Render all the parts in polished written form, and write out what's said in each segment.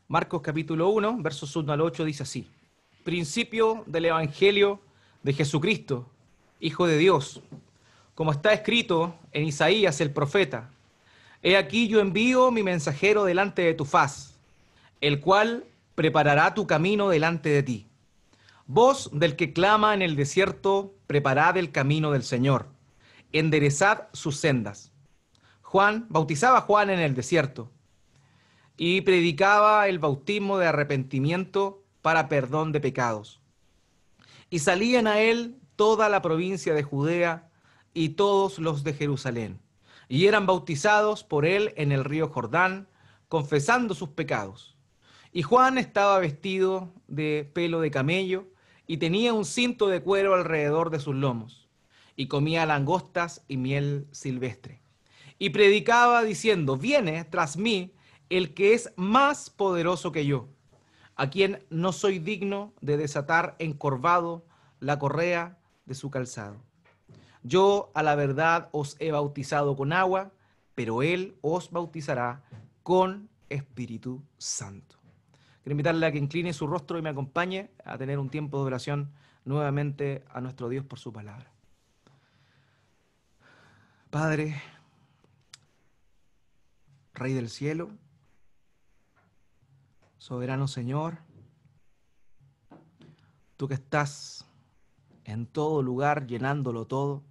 Marcos capítulo 1, versos 1 al 8 dice así: Principio del Evangelio de Jesucristo, Hijo de Dios, como está escrito en Isaías el profeta: He aquí yo envío mi mensajero delante de tu faz, el cual preparará tu camino delante de ti. Voz del que clama en el desierto, preparad el camino del Señor, enderezad sus sendas. Bautizaba a Juan en el desierto y predicaba el bautismo de arrepentimiento para perdón de pecados. Y salían a él toda la provincia de Judea y todos los de Jerusalén, y eran bautizados por él en el río Jordán, confesando sus pecados. Y Juan estaba vestido de pelo de camello y tenía un cinto de cuero alrededor de sus lomos, y comía langostas y miel silvestre. Y predicaba diciendo: Viene tras mí el que es más poderoso que yo, a quien no soy digno de desatar encorvado la correa de su calzado. Yo a la verdad os he bautizado con agua, pero él os bautizará con Espíritu Santo. Quiero invitarle a que incline su rostro y me acompañe a tener un tiempo de oración nuevamente a nuestro Dios por su palabra. Padre, Rey del cielo, soberano Señor, tú que estás en todo lugar, llenándolo todo,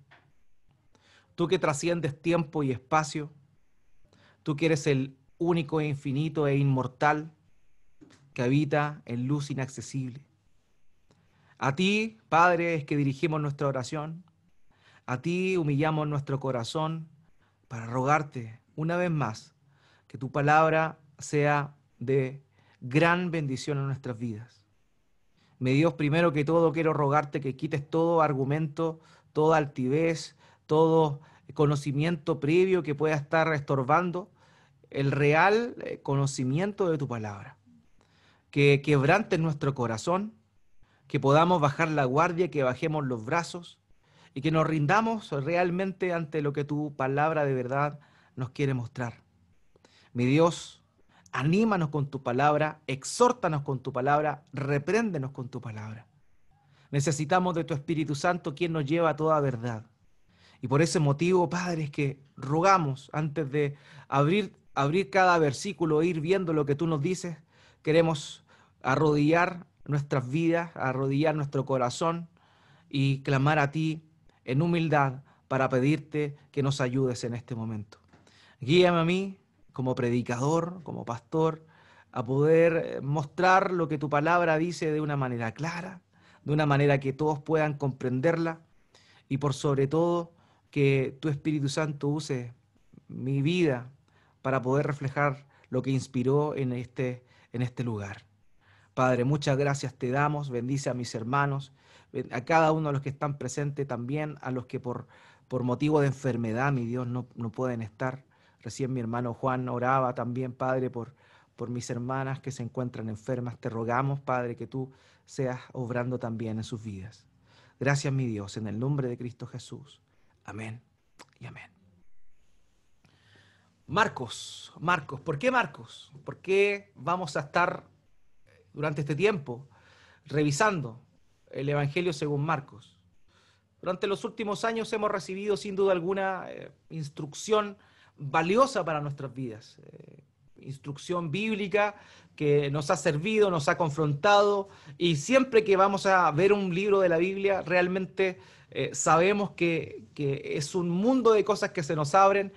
tú que trasciendes tiempo y espacio, tú que eres el único e infinito e inmortal, que habita en luz inaccesible. A ti, Padre, es que dirigimos nuestra oración, a ti humillamos nuestro corazón para rogarte una vez más que tu palabra sea de gran bendición en nuestras vidas. Mi Dios, primero que todo quiero rogarte que quites todo argumento, toda altivez, todo conocimiento previo que pueda estar estorbando el real conocimiento de tu palabra. Que quebrantes nuestro corazón, que podamos bajar la guardia, que bajemos los brazos y que nos rindamos realmente ante lo que tu palabra de verdad nos quiere mostrar. Mi Dios, anímanos con tu palabra, exhórtanos con tu palabra, repréndenos con tu palabra. Necesitamos de tu Espíritu Santo, quien nos lleva a toda verdad. Y por ese motivo, Padre, es que rogamos, antes de abrir cada versículo e ir viendo lo que tú nos dices, queremos arrodillar nuestras vidas, arrodillar nuestro corazón y clamar a ti en humildad para pedirte que nos ayudes en este momento. Guíame a mí como predicador, como pastor, a poder mostrar lo que tu palabra dice de una manera clara, de una manera que todos puedan comprenderla y por sobre todo que tu Espíritu Santo use mi vida para poder reflejar lo que inspiró en este lugar. Padre, muchas gracias te damos, bendice a mis hermanos, a cada uno de los que están presentes, también a los que por motivo de enfermedad, mi Dios, no pueden estar. Recién mi hermano Juan oraba también, Padre, por mis hermanas que se encuentran enfermas. Te rogamos, Padre, que tú seas obrando también en sus vidas. Gracias, mi Dios, en el nombre de Cristo Jesús. Amén y amén. Marcos, ¿por qué Marcos? ¿Por qué vamos a estar durante este tiempo revisando el Evangelio según Marcos? Durante los últimos años hemos recibido sin duda alguna instrucción valiosa para nuestras vidas, instrucción bíblica que nos ha servido, nos ha confrontado, y siempre que vamos a ver un libro de la Biblia realmente sabemos que es un mundo de cosas que se nos abren.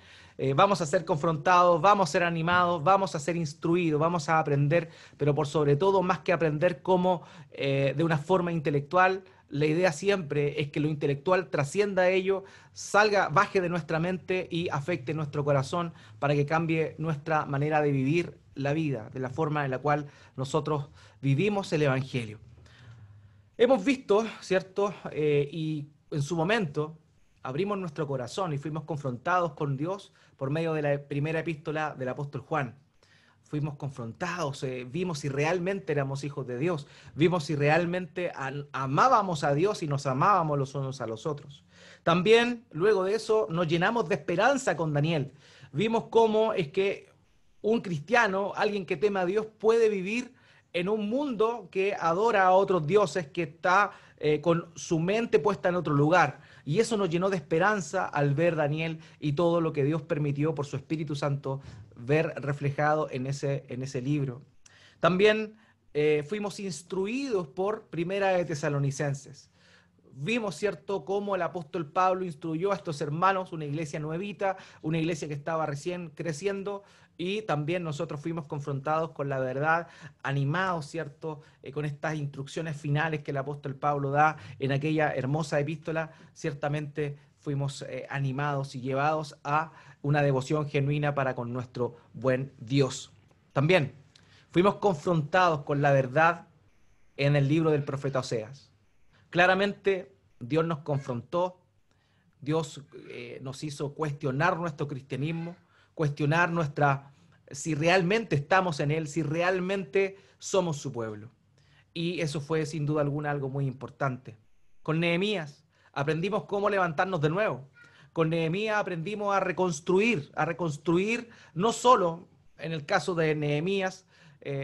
Vamos a ser confrontados, vamos a ser animados, vamos a ser instruidos, vamos a aprender, pero por sobre todo, más que aprender como de una forma intelectual, la idea siempre es que lo intelectual trascienda a ello, baje de nuestra mente y afecte nuestro corazón para que cambie nuestra manera de vivir la vida, de la forma en la cual nosotros vivimos el Evangelio. Hemos visto, ¿cierto? Y en su momento abrimos nuestro corazón y fuimos confrontados con Dios por medio de la primera epístola del apóstol Juan. Fuimos confrontados, vimos si realmente éramos hijos de Dios, vimos si realmente amábamos a Dios y nos amábamos los unos a los otros. También, luego de eso, nos llenamos de esperanza con Daniel. Vimos cómo es que un cristiano, alguien que teme a Dios, puede vivir en un mundo que adora a otros dioses, que está con su mente puesta en otro lugar. Y eso nos llenó de esperanza al ver, Daniel, y todo lo que Dios permitió por su Espíritu Santo ver reflejado en ese libro. También fuimos instruidos por Primera de Tesalonicenses. Vimos, ¿cierto?, cómo el apóstol Pablo instruyó a estos hermanos, una iglesia nuevita, una iglesia que estaba recién creciendo, y también nosotros fuimos confrontados con la verdad, animados, ¿cierto?, con estas instrucciones finales que el apóstol Pablo da en aquella hermosa epístola. Ciertamente fuimos animados y llevados a una devoción genuina para con nuestro buen Dios. También fuimos confrontados con la verdad en el libro del profeta Oseas. Claramente Dios nos confrontó, Dios nos hizo cuestionar nuestro cristianismo, cuestionar si realmente estamos en Él, si realmente somos su pueblo. Y eso fue sin duda alguna algo muy importante. Con Nehemías aprendimos cómo levantarnos de nuevo. Con Nehemías aprendimos a reconstruir no solo, en el caso de Nehemías,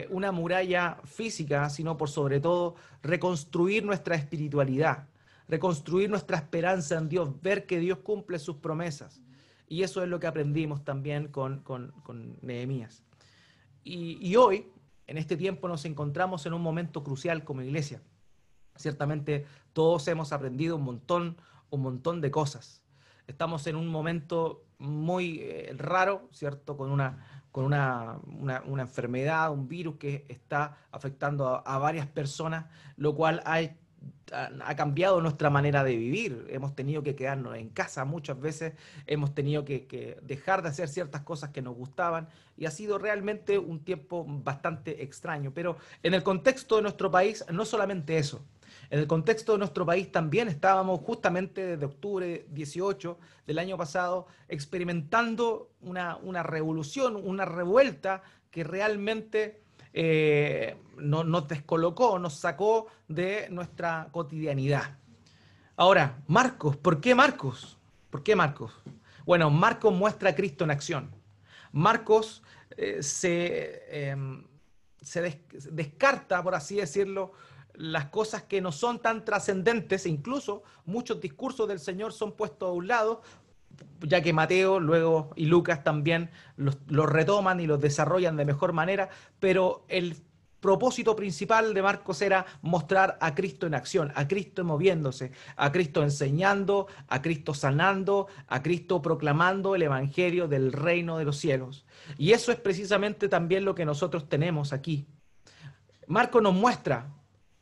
una muralla física, sino por sobre todo reconstruir nuestra espiritualidad, reconstruir nuestra esperanza en Dios, ver que Dios cumple sus promesas. Y eso es lo que aprendimos también con Nehemías. Y hoy, en este tiempo, nos encontramos en un momento crucial como iglesia. Ciertamente todos hemos aprendido un montón de cosas. Estamos en un momento muy raro, ¿cierto? Con una enfermedad, un virus que está afectando a varias personas, lo cual ha cambiado nuestra manera de vivir. Hemos tenido que quedarnos en casa muchas veces, hemos tenido que dejar de hacer ciertas cosas que nos gustaban, y ha sido realmente un tiempo bastante extraño. Pero en el contexto de nuestro país, no solamente eso. En el contexto de nuestro país también estábamos justamente desde octubre 18 del año pasado experimentando una revolución, una revuelta que realmente nos descolocó, nos sacó de nuestra cotidianidad. Ahora, Marcos, ¿por qué Marcos? ¿Por qué Marcos? Bueno, Marcos muestra a Cristo en acción. Marcos se descarta, por así decirlo, las cosas que no son tan trascendentes, e incluso muchos discursos del Señor son puestos a un lado, ya que Mateo luego y Lucas también los retoman y los desarrollan de mejor manera, pero el propósito principal de Marcos era mostrar a Cristo en acción, a Cristo moviéndose, a Cristo enseñando, a Cristo sanando, a Cristo proclamando el evangelio del reino de los cielos. Y eso es precisamente también lo que nosotros tenemos aquí. Marcos nos muestra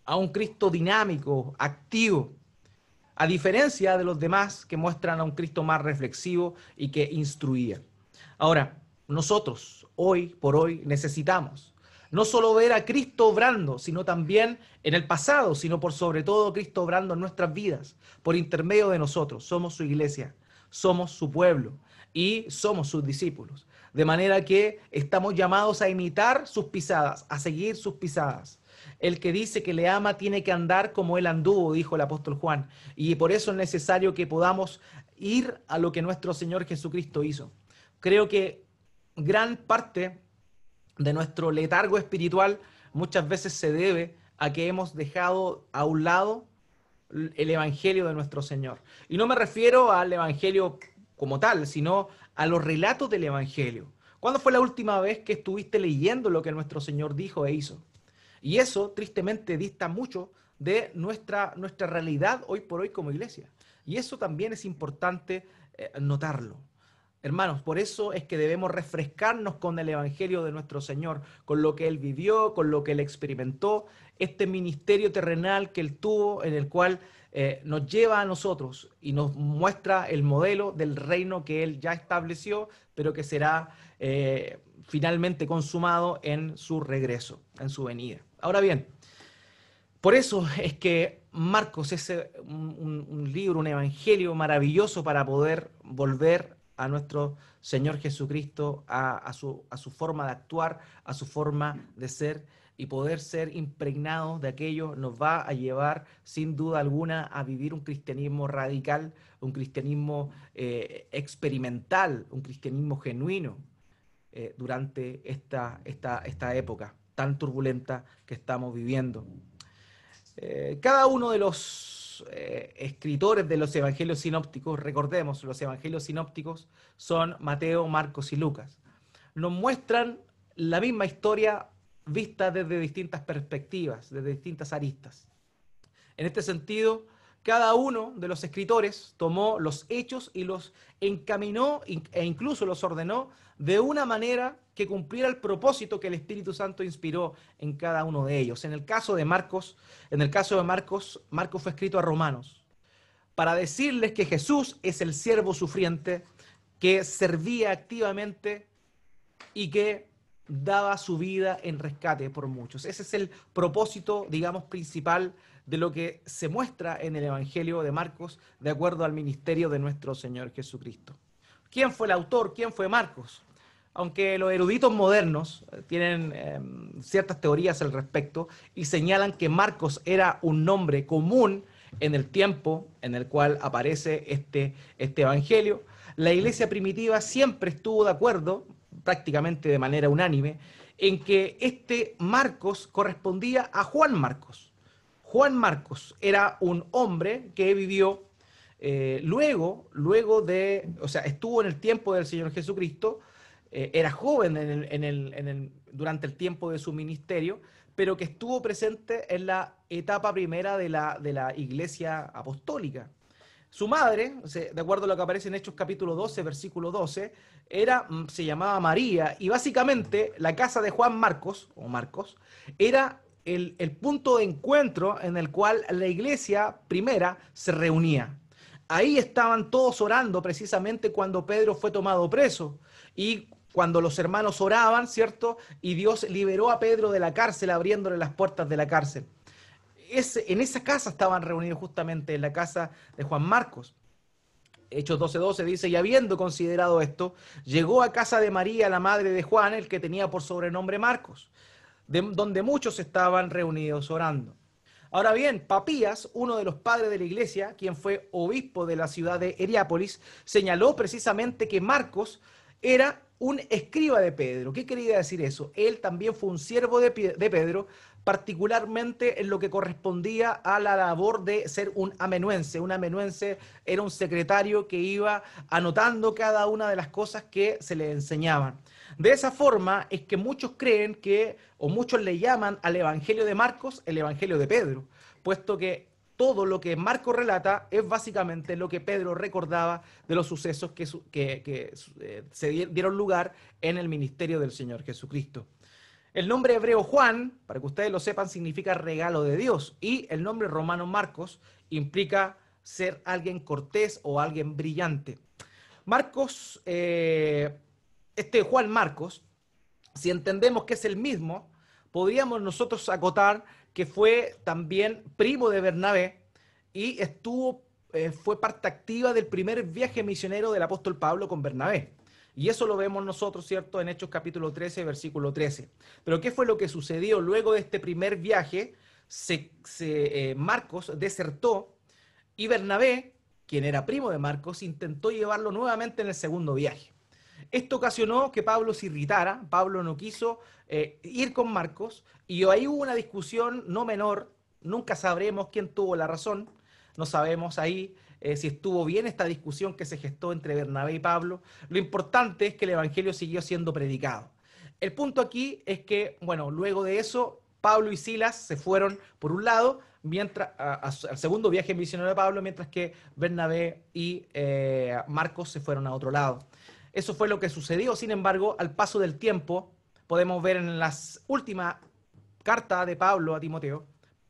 a un Cristo dinámico, activo, a diferencia de los demás que muestran a un Cristo más reflexivo y que instruía. Ahora, nosotros, hoy por hoy, necesitamos no solo ver a Cristo obrando, sino también en el pasado, sino por sobre todo Cristo obrando en nuestras vidas, por intermedio de nosotros. Somos su iglesia, somos su pueblo y somos sus discípulos. De manera que estamos llamados a imitar sus pisadas, a seguir sus pisadas. El que dice que le ama tiene que andar como él anduvo, dijo el apóstol Juan. Y por eso es necesario que podamos ir a lo que nuestro Señor Jesucristo hizo. Creo que gran parte de nuestro letargo espiritual muchas veces se debe a que hemos dejado a un lado el evangelio de nuestro Señor. Y no me refiero al evangelio como tal, sino a los relatos del evangelio. ¿Cuándo fue la última vez que estuviste leyendo lo que nuestro Señor dijo e hizo? Y eso, tristemente, dista mucho de nuestra realidad hoy por hoy como iglesia. Y eso también es importante notarlo. Hermanos, por eso es que debemos refrescarnos con el Evangelio de nuestro Señor, con lo que Él vivió, con lo que Él experimentó, este ministerio terrenal que Él tuvo, en el cual nos lleva a nosotros y nos muestra el modelo del reino que Él ya estableció, pero que será finalmente consumado en su regreso, en su venida. Ahora bien, por eso es que Marcos es un libro, un evangelio maravilloso para poder volver a nuestro Señor Jesucristo, a su forma de actuar, a su forma de ser, y poder ser impregnados de aquello nos va a llevar sin duda alguna a vivir un cristianismo radical, un cristianismo experimental, un cristianismo genuino. durante esta época tan turbulenta que estamos viviendo. Cada uno de los escritores de los evangelios sinópticos, recordemos, los evangelios sinópticos son Mateo, Marcos y Lucas, nos muestran la misma historia vista desde distintas perspectivas, desde distintas aristas. En este sentido, cada uno de los escritores tomó los hechos y los encaminó e incluso los ordenó de una manera que cumpliera el propósito que el Espíritu Santo inspiró en cada uno de ellos. En el caso de Marcos, Marcos fue escrito a romanos para decirles que Jesús es el siervo sufriente que servía activamente y que daba su vida en rescate por muchos. Ese es el propósito, digamos, principal de lo que se muestra en el Evangelio de Marcos, de acuerdo al ministerio de nuestro Señor Jesucristo. ¿Quién fue el autor? ¿Quién fue Marcos? Aunque los eruditos modernos tienen ciertas teorías al respecto y señalan que Marcos era un nombre común en el tiempo en el cual aparece este Evangelio, la iglesia primitiva siempre estuvo de acuerdo, prácticamente de manera unánime, en que este Marcos correspondía a Juan Marcos. Juan Marcos era un hombre que vivió estuvo en el tiempo del Señor Jesucristo, era joven durante el tiempo de su ministerio, pero que estuvo presente en la etapa primera de la iglesia apostólica. Su madre, de acuerdo a lo que aparece en Hechos capítulo 12, versículo 12, se llamaba María, y básicamente la casa de Juan Marcos, o Marcos, era el punto de encuentro en el cual la iglesia primera se reunía. Ahí estaban todos orando precisamente cuando Pedro fue tomado preso, y cuando los hermanos oraban, ¿cierto? Y Dios liberó a Pedro de la cárcel, abriéndole las puertas de la cárcel. En esa casa estaban reunidos justamente, en la casa de Juan Marcos. Hechos 12:12 dice, y habiendo considerado esto, llegó a casa de María, la madre de Juan, el que tenía por sobrenombre Marcos, donde muchos estaban reunidos orando. Ahora bien, Papías, uno de los padres de la iglesia, quien fue obispo de la ciudad de Heriápolis, señaló precisamente que Marcos era un escriba de Pedro. ¿Qué quería decir eso? Él también fue un siervo de Pedro, particularmente en lo que correspondía a la labor de ser un amanuense. Un amanuense era un secretario que iba anotando cada una de las cosas que se le enseñaban. De esa forma es que muchos creen o muchos le llaman al Evangelio de Marcos el Evangelio de Pedro, puesto que todo lo que Marcos relata es básicamente lo que Pedro recordaba de los sucesos que se dieron lugar en el ministerio del Señor Jesucristo. El nombre hebreo Juan, para que ustedes lo sepan, significa regalo de Dios, y el nombre romano Marcos implica ser alguien cortés o alguien brillante. Marcos, Juan Marcos, si entendemos que es el mismo, podríamos nosotros acotar que fue también primo de Bernabé y fue parte activa del primer viaje misionero del apóstol Pablo con Bernabé. Y eso lo vemos nosotros, ¿cierto?, en Hechos capítulo 13, versículo 13. Pero ¿qué fue lo que sucedió? Luego de este primer viaje, Marcos desertó y Bernabé, quien era primo de Marcos, intentó llevarlo nuevamente en el segundo viaje. Esto ocasionó que Pablo se irritara. Pablo no quiso ir con Marcos y ahí hubo una discusión no menor. Nunca sabremos quién tuvo la razón. No sabemos ahí si estuvo bien esta discusión que se gestó entre Bernabé y Pablo. Lo importante es que el evangelio siguió siendo predicado. El punto aquí es que, bueno, luego de eso, Pablo y Silas se fueron por un lado, al segundo viaje misionero de Pablo, mientras que Bernabé y Marcos se fueron a otro lado. Eso fue lo que sucedió. Sin embargo, al paso del tiempo, podemos ver en las últimas cartas de Pablo a Timoteo,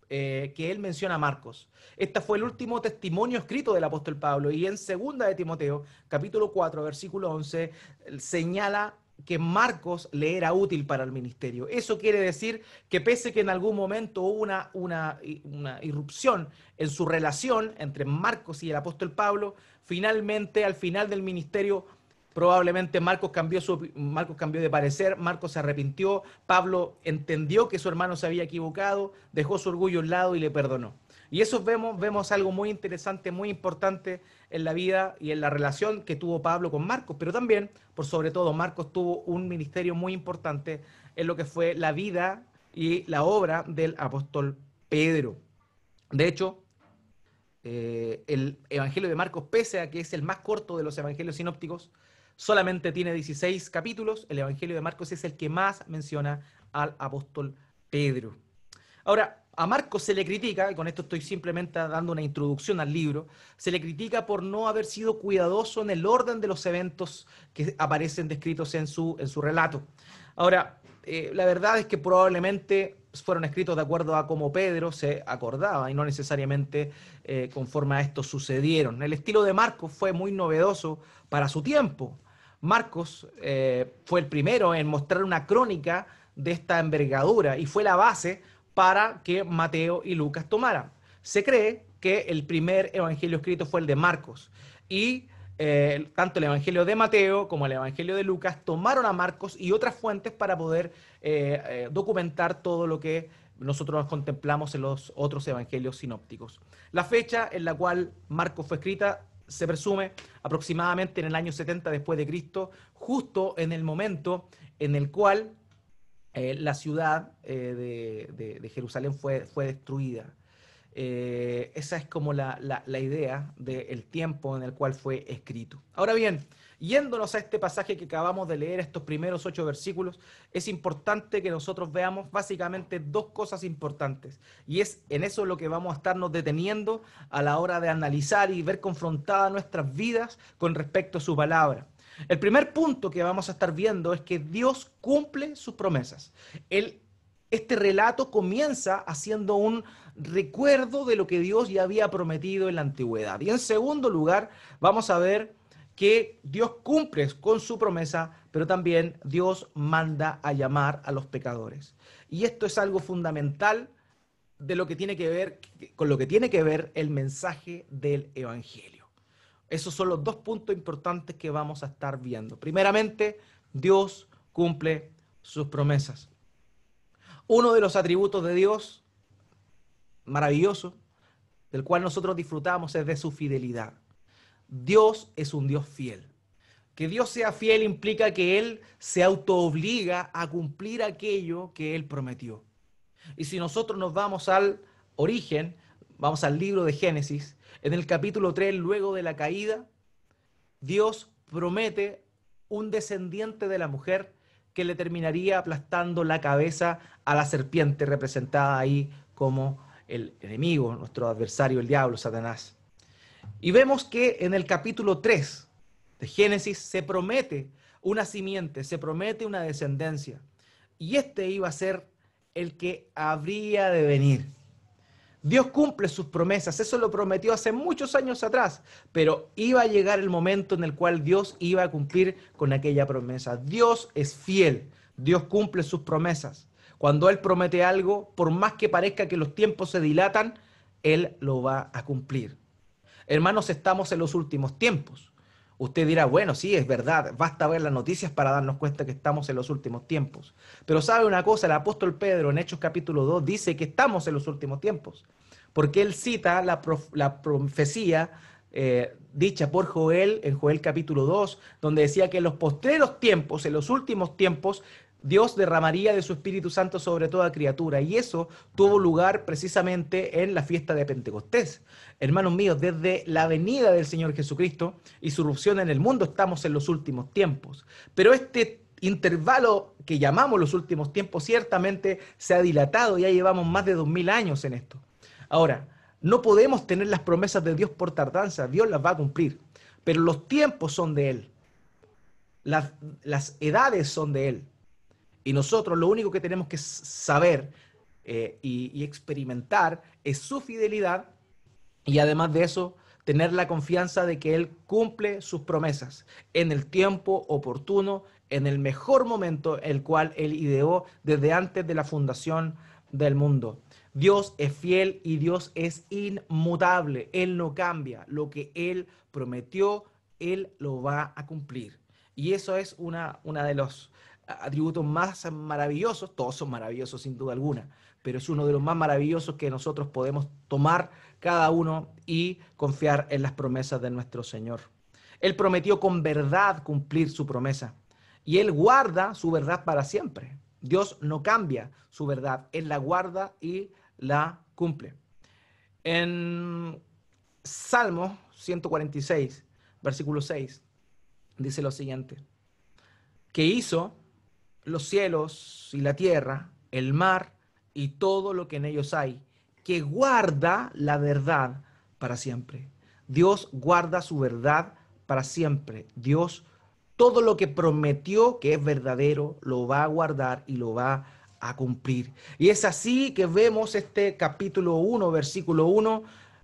que él menciona a Marcos. Este fue el último testimonio escrito del apóstol Pablo, y en 2 de Timoteo, capítulo 4, versículo 11, señala que Marcos le era útil para el ministerio. Eso quiere decir que pese que en algún momento hubo una irrupción en su relación entre Marcos y el apóstol Pablo, finalmente, al final del ministerio, probablemente Marcos cambió de parecer, Marcos se arrepintió, Pablo entendió que su hermano se había equivocado, dejó su orgullo a un lado y le perdonó. Y eso vemos algo muy interesante, muy importante en la vida y en la relación que tuvo Pablo con Marcos, pero también, por sobre todo, Marcos tuvo un ministerio muy importante en lo que fue la vida y la obra del apóstol Pedro. De hecho, el Evangelio de Marcos, pese a que es el más corto de los evangelios sinópticos, solamente tiene 16 capítulos. El Evangelio de Marcos es el que más menciona al apóstol Pedro. Ahora, a Marcos se le critica, y con esto estoy simplemente dando una introducción al libro, se le critica por no haber sido cuidadoso en el orden de los eventos que aparecen descritos en su relato. Ahora, la verdad es que probablemente fueron escritos de acuerdo a cómo Pedro se acordaba y no necesariamente conforme a esto sucedieron. El estilo de Marcos fue muy novedoso para su tiempo. Marcos fue el primero en mostrar una crónica de esta envergadura y fue la base para que Mateo y Lucas tomaran. Se cree que el primer evangelio escrito fue el de Marcos y tanto el evangelio de Mateo como el evangelio de Lucas tomaron a Marcos y otras fuentes para poder documentar todo lo que nosotros contemplamos en los otros evangelios sinópticos. La fecha en la cual Marcos fue escrita se presume aproximadamente en el año 70 después de Cristo, justo en el momento en el cual la ciudad de Jerusalén fue destruida. Esa es como la idea del tiempo en el cual fue escrito. Ahora bien, yéndonos a este pasaje que acabamos de leer, estos primeros 8 versículos, es importante que nosotros veamos básicamente dos cosas importantes. Y es en eso lo que vamos a estarnos deteniendo a la hora de analizar y ver confrontadas nuestras vidas con respecto a su palabra. El primer punto que vamos a estar viendo es que Dios cumple sus promesas. Este relato comienza haciendo un recuerdo de lo que Dios ya había prometido en la antigüedad. Y en segundo lugar, vamos a ver que Dios cumple con su promesa, pero también Dios manda a llamar a los pecadores. Y esto es algo fundamental de lo que tiene que ver, con lo que tiene que ver el mensaje del Evangelio. Esos son los dos puntos importantes que vamos a estar viendo. Primeramente, Dios cumple sus promesas. Uno de los atributos de Dios maravilloso, del cual nosotros disfrutamos, es de su fidelidad. Dios es un Dios fiel. Que Dios sea fiel implica que Él se autoobliga a cumplir aquello que Él prometió. Y si nosotros nos vamos al origen, vamos al libro de Génesis, en el capítulo 3, luego de la caída, Dios promete un descendiente de la mujer que le terminaría aplastando la cabeza a la serpiente, representada ahí como el enemigo, nuestro adversario, el diablo, Satanás. Y vemos que en el capítulo 3 de Génesis se promete una simiente, se promete una descendencia. Y este iba a ser el que habría de venir. Dios cumple sus promesas, eso lo prometió hace muchos años atrás, pero iba a llegar el momento en el cual Dios iba a cumplir con aquella promesa. Dios es fiel, Dios cumple sus promesas. Cuando Él promete algo, por más que parezca que los tiempos se dilatan, Él lo va a cumplir. Hermanos, estamos en los últimos tiempos. Usted dirá, bueno, sí, es verdad, basta ver las noticias para darnos cuenta que estamos en los últimos tiempos. Pero sabe una cosa, el apóstol Pedro en Hechos capítulo 2 dice que estamos en los últimos tiempos, porque él cita la profecía dicha por Joel en Joel capítulo 2, donde decía que en los postreros tiempos, en los últimos tiempos, Dios derramaría de su Espíritu Santo sobre toda criatura. Y eso tuvo lugar precisamente en la fiesta de Pentecostés. Hermanos míos, desde la venida del Señor Jesucristo y su irrupción en el mundo estamos en los últimos tiempos. Pero este intervalo que llamamos los últimos tiempos ciertamente se ha dilatado. Ya llevamos más de 2000 años en esto. Ahora, no podemos tener las promesas de Dios por tardanza. Dios las va a cumplir. Pero los tiempos son de Él. Las edades son de Él. Y nosotros lo único que tenemos que saber y experimentar es su fidelidad y además de eso tener la confianza de que Él cumple sus promesas en el tiempo oportuno, en el mejor momento el cual Él ideó desde antes de la fundación del mundo. Dios es fiel y Dios es inmutable. Él no cambia. Lo que Él prometió, Él lo va a cumplir. Y eso es una de los atributos más maravillosos, todos son maravillosos sin duda alguna, pero es uno de los más maravillosos que nosotros podemos tomar cada uno y confiar en las promesas de nuestro Señor. Él prometió con verdad cumplir su promesa y Él guarda su verdad para siempre. Dios no cambia su verdad, Él la guarda y la cumple. En Salmo 146, versículo 6, dice lo siguiente: que hizo los cielos y la tierra, el mar y todo lo que en ellos hay, que guarda la verdad para siempre. Dios guarda su verdad para siempre. Dios, todo lo que prometió que es verdadero, lo va a guardar y lo va a cumplir. Y es así que vemos este capítulo 1, versículo 1,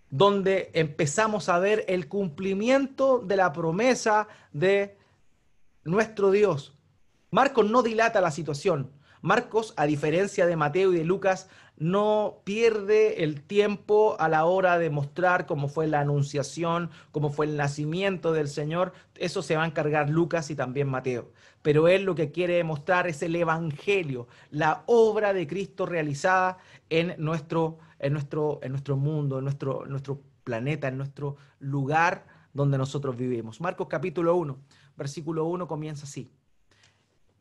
donde empezamos a ver el cumplimiento de la promesa de nuestro Dios. Marcos no dilata la situación. Marcos, a diferencia de Mateo y de Lucas, no pierde el tiempo a la hora de mostrar cómo fue la anunciación, cómo fue el nacimiento del Señor. Eso se va a encargar Lucas y también Mateo. Pero él lo que quiere mostrar es el Evangelio, la obra de Cristo realizada en nuestro mundo, en nuestro planeta, en nuestro lugar donde nosotros vivimos. Marcos capítulo 1, versículo 1 comienza así: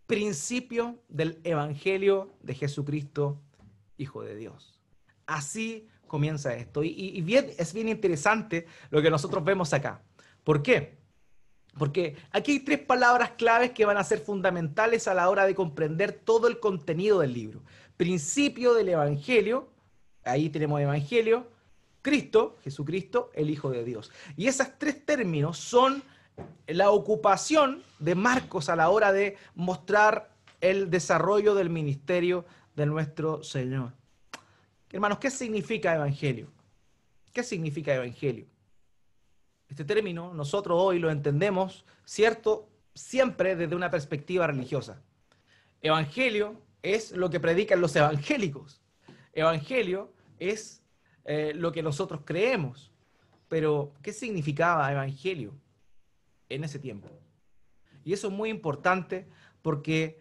principio del Evangelio de Jesucristo, Hijo de Dios. Así comienza esto. Es bien interesante lo que nosotros vemos acá. ¿Por qué? Porque aquí hay tres palabras claves que van a ser fundamentales a la hora de comprender todo el contenido del libro. Principio del Evangelio, ahí tenemos Evangelio, Cristo, Jesucristo, el Hijo de Dios. Y esos tres términos son la ocupación de Marcos a la hora de mostrar el desarrollo del ministerio de nuestro Señor. Hermanos, ¿qué significa evangelio? ¿Qué significa evangelio? Este término nosotros hoy lo entendemos, ¿cierto?, siempre desde una perspectiva religiosa. Evangelio es lo que predican los evangélicos. Evangelio es lo que nosotros creemos. Pero, ¿qué significaba evangelio en ese tiempo? Y eso es muy importante porque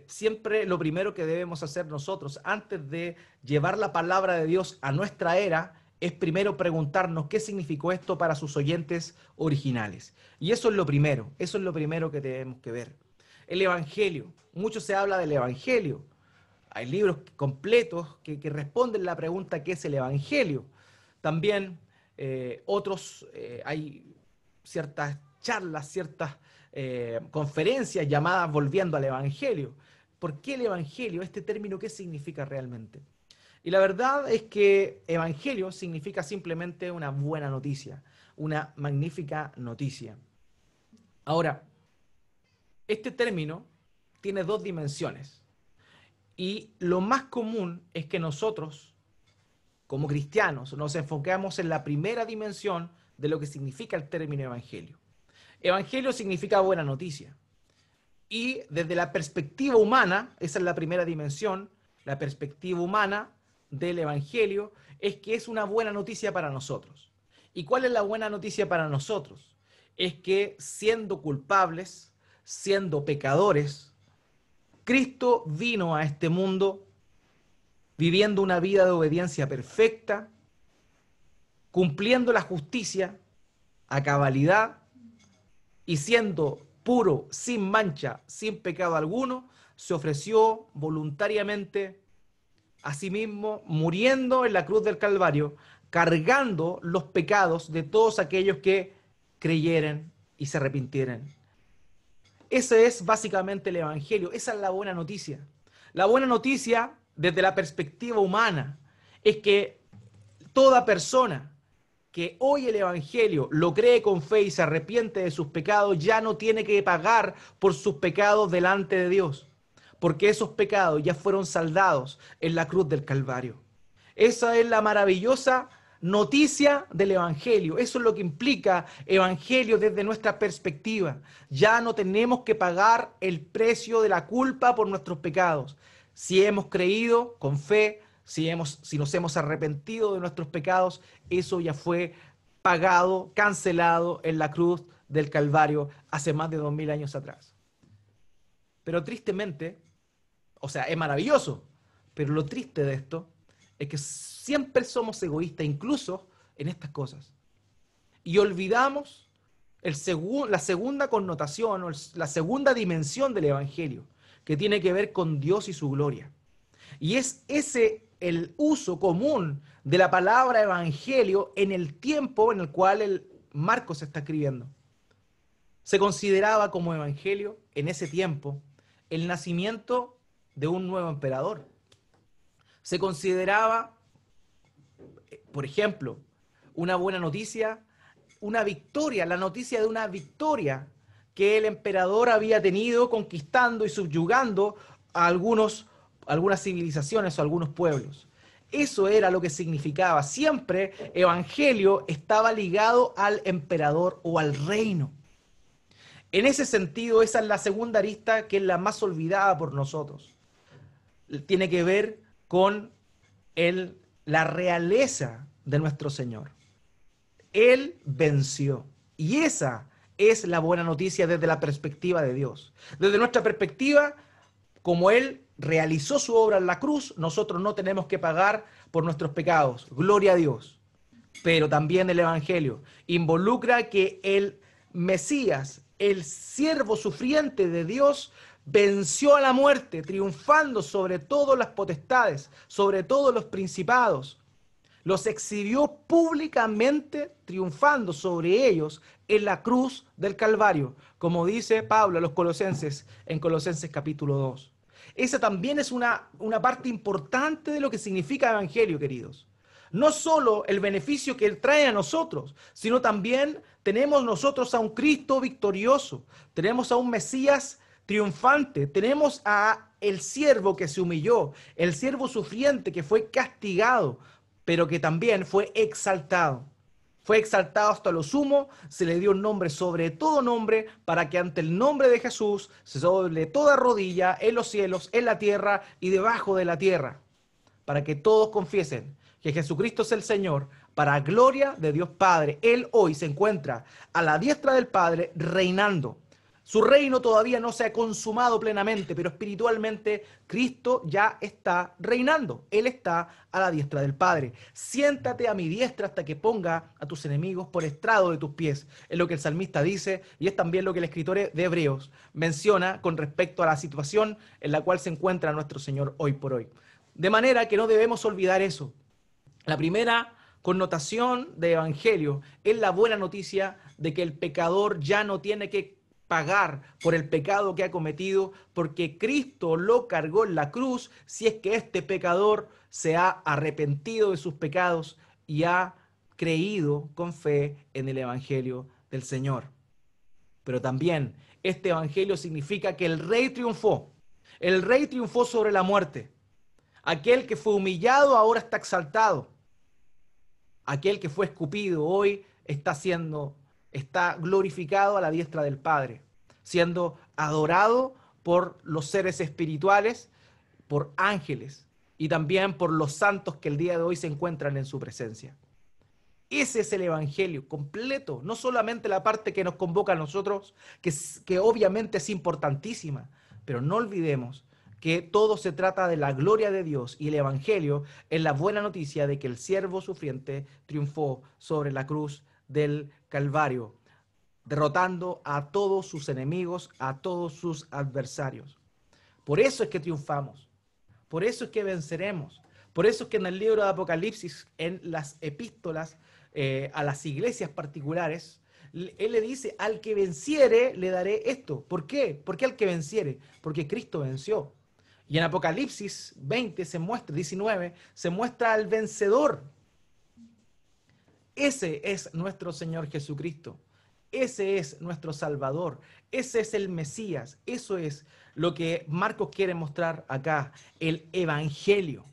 siempre lo primero que debemos hacer nosotros antes de llevar la palabra de Dios a nuestra era es primero preguntarnos qué significó esto para sus oyentes originales. Y eso es lo primero que tenemos que ver. El Evangelio, mucho se habla del Evangelio. Hay libros completos que responden la pregunta ¿qué es el Evangelio? También hay ciertas charlas, ciertas conferencias llamadas Volviendo al Evangelio. ¿Por qué el Evangelio? Este término, ¿qué significa realmente? Y la verdad es que Evangelio significa simplemente una buena noticia, una magnífica noticia. Ahora, este término tiene dos dimensiones. Y lo más común es que nosotros, como cristianos, nos enfocamos en la primera dimensión de lo que significa el término evangelio. Evangelio significa buena noticia. Y desde la perspectiva humana, esa es la primera dimensión, la perspectiva humana del evangelio es que es una buena noticia para nosotros. ¿Y cuál es la buena noticia para nosotros? Es que siendo culpables, siendo pecadores, Cristo vino a este mundo viviendo una vida de obediencia perfecta, cumpliendo la justicia a cabalidad y siendo puro, sin mancha, sin pecado alguno, se ofreció voluntariamente a sí mismo, muriendo en la cruz del Calvario, cargando los pecados de todos aquellos que creyeren y se arrepintieran. Ese es básicamente el Evangelio, esa es la buena noticia. La buena noticia desde la perspectiva humana es que toda persona que oye el Evangelio, lo cree con fe y se arrepiente de sus pecados, ya no tiene que pagar por sus pecados delante de Dios, porque esos pecados ya fueron saldados en la cruz del Calvario. Esa es la maravillosa noticia del Evangelio. Eso es lo que implica Evangelio desde nuestra perspectiva. Ya no tenemos que pagar el precio de la culpa por nuestros pecados. Si hemos creído con fe, si nos hemos arrepentido de nuestros pecados, eso ya fue pagado, cancelado en la cruz del Calvario hace más de 2000 años atrás. Pero tristemente, o sea, es maravilloso, pero lo triste de esto es que siempre somos egoístas, incluso en estas cosas. Y olvidamos la segunda connotación o la segunda dimensión del Evangelio, que tiene que ver con Dios y su gloria. Y es ese el uso común de la palabra evangelio en el tiempo en el cual el Marcos está escribiendo. Se consideraba como evangelio en ese tiempo el nacimiento de un nuevo emperador. Se consideraba, por ejemplo, una buena noticia, una victoria, la noticia de una victoria que el emperador había tenido conquistando y subyugando a algunas civilizaciones o algunos pueblos. Eso era lo que significaba. Siempre evangelio estaba ligado al emperador o al reino. En ese sentido, esa es la segunda arista que es la más olvidada por nosotros. Tiene que ver con la realeza de nuestro Señor. Él venció. Y esa es la buena noticia desde la perspectiva de Dios. Desde nuestra perspectiva, como Él realizó su obra en la cruz, nosotros no tenemos que pagar por nuestros pecados. Gloria a Dios. Pero también el Evangelio involucra que el Mesías, el siervo sufriente de Dios, venció a la muerte, triunfando sobre todas las potestades, sobre todos los principados. Los exhibió públicamente, triunfando sobre ellos en la cruz del Calvario, como dice Pablo a los Colosenses en Colosenses capítulo 2. Esa también es una parte importante de lo que significa evangelio, queridos. No solo el beneficio que Él trae a nosotros, sino también tenemos nosotros a un Cristo victorioso, tenemos a un Mesías triunfante, tenemos a el siervo que se humilló, el siervo sufriente que fue castigado, pero que también fue exaltado. Fue exaltado hasta lo sumo, se le dio un nombre sobre todo nombre, para que ante el nombre de Jesús se doble toda rodilla en los cielos, en la tierra y debajo de la tierra, para que todos confiesen que Jesucristo es el Señor, para gloria de Dios Padre. Él hoy se encuentra a la diestra del Padre reinando. Su reino todavía no se ha consumado plenamente, pero espiritualmente Cristo ya está reinando. Él está a la diestra del Padre. Siéntate a mi diestra hasta que ponga a tus enemigos por estrado de tus pies. Es lo que el salmista dice y es también lo que el escritor de Hebreos menciona con respecto a la situación en la cual se encuentra nuestro Señor hoy por hoy. De manera que no debemos olvidar eso. La primera connotación de evangelio es la buena noticia de que el pecador ya no tiene que pagar por el pecado que ha cometido, porque Cristo lo cargó en la cruz si es que este pecador se ha arrepentido de sus pecados y ha creído con fe en el evangelio del Señor. Pero también este evangelio significa que el Rey triunfó. El Rey triunfó sobre la muerte. Aquel que fue humillado ahora está exaltado. Aquel que fue escupido hoy está glorificado a la diestra del Padre, siendo adorado por los seres espirituales, por ángeles y también por los santos que el día de hoy se encuentran en su presencia. Ese es el evangelio completo, no solamente la parte que nos convoca a nosotros, que obviamente es importantísima, pero no olvidemos que todo se trata de la gloria de Dios y el evangelio es la buena noticia de que el siervo sufriente triunfó sobre la cruz del Calvario, derrotando a todos sus enemigos, a todos sus adversarios. Por eso es que triunfamos, por eso es que venceremos, por eso es que en el libro de Apocalipsis, en las epístolas a las iglesias particulares, él le dice, al que venciere le daré esto. ¿Por qué? ¿Por qué al que venciere? Porque Cristo venció. Y en Apocalipsis 20 19, se muestra al vencedor. Ese es nuestro Señor Jesucristo. Ese es nuestro Salvador. Ese es el Mesías. Eso es lo que Marcos quiere mostrar acá, el Evangelio.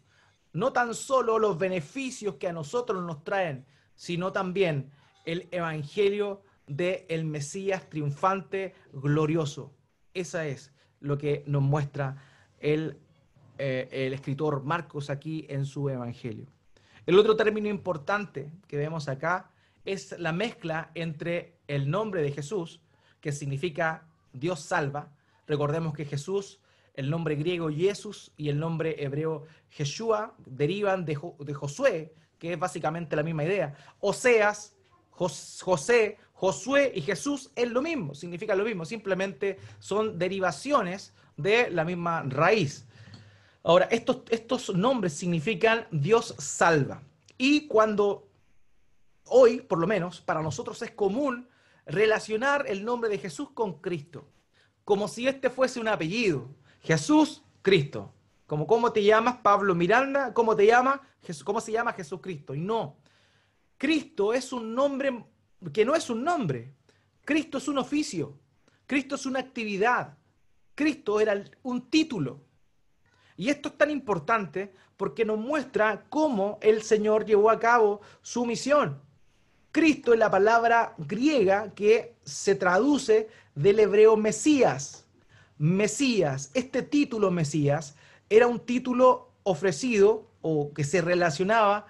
No tan solo los beneficios que a nosotros nos traen, sino también el Evangelio del Mesías triunfante, glorioso. Esa es lo que nos muestra el escritor Marcos aquí en su Evangelio. El otro término importante que vemos acá es la mezcla entre el nombre de Jesús, que significa Dios salva, Recordemos que Jesús, el nombre griego Jesús y el nombre hebreo Yeshua derivan de Josué, que es básicamente la misma idea. Oseas, José, Josué y Jesús es lo mismo, significa lo mismo, simplemente son derivaciones de la misma raíz. Ahora, estos nombres significan Dios salva. Y cuando hoy, por lo menos, para nosotros es común relacionar el nombre de Jesús con Cristo, como si este fuese un apellido. Jesús, Cristo. Como ¿cómo te llamas, Pablo Miranda? ¿Cómo te llamas? ¿Cómo se llama Jesucristo? Y no. Cristo es un nombre que no es un nombre. Cristo es un oficio. Cristo es una actividad. Cristo era un título. Y esto es tan importante porque nos muestra cómo el Señor llevó a cabo su misión. Cristo es la palabra griega que se traduce del hebreo Mesías. Mesías, este título Mesías, era un título ofrecido o que se relacionaba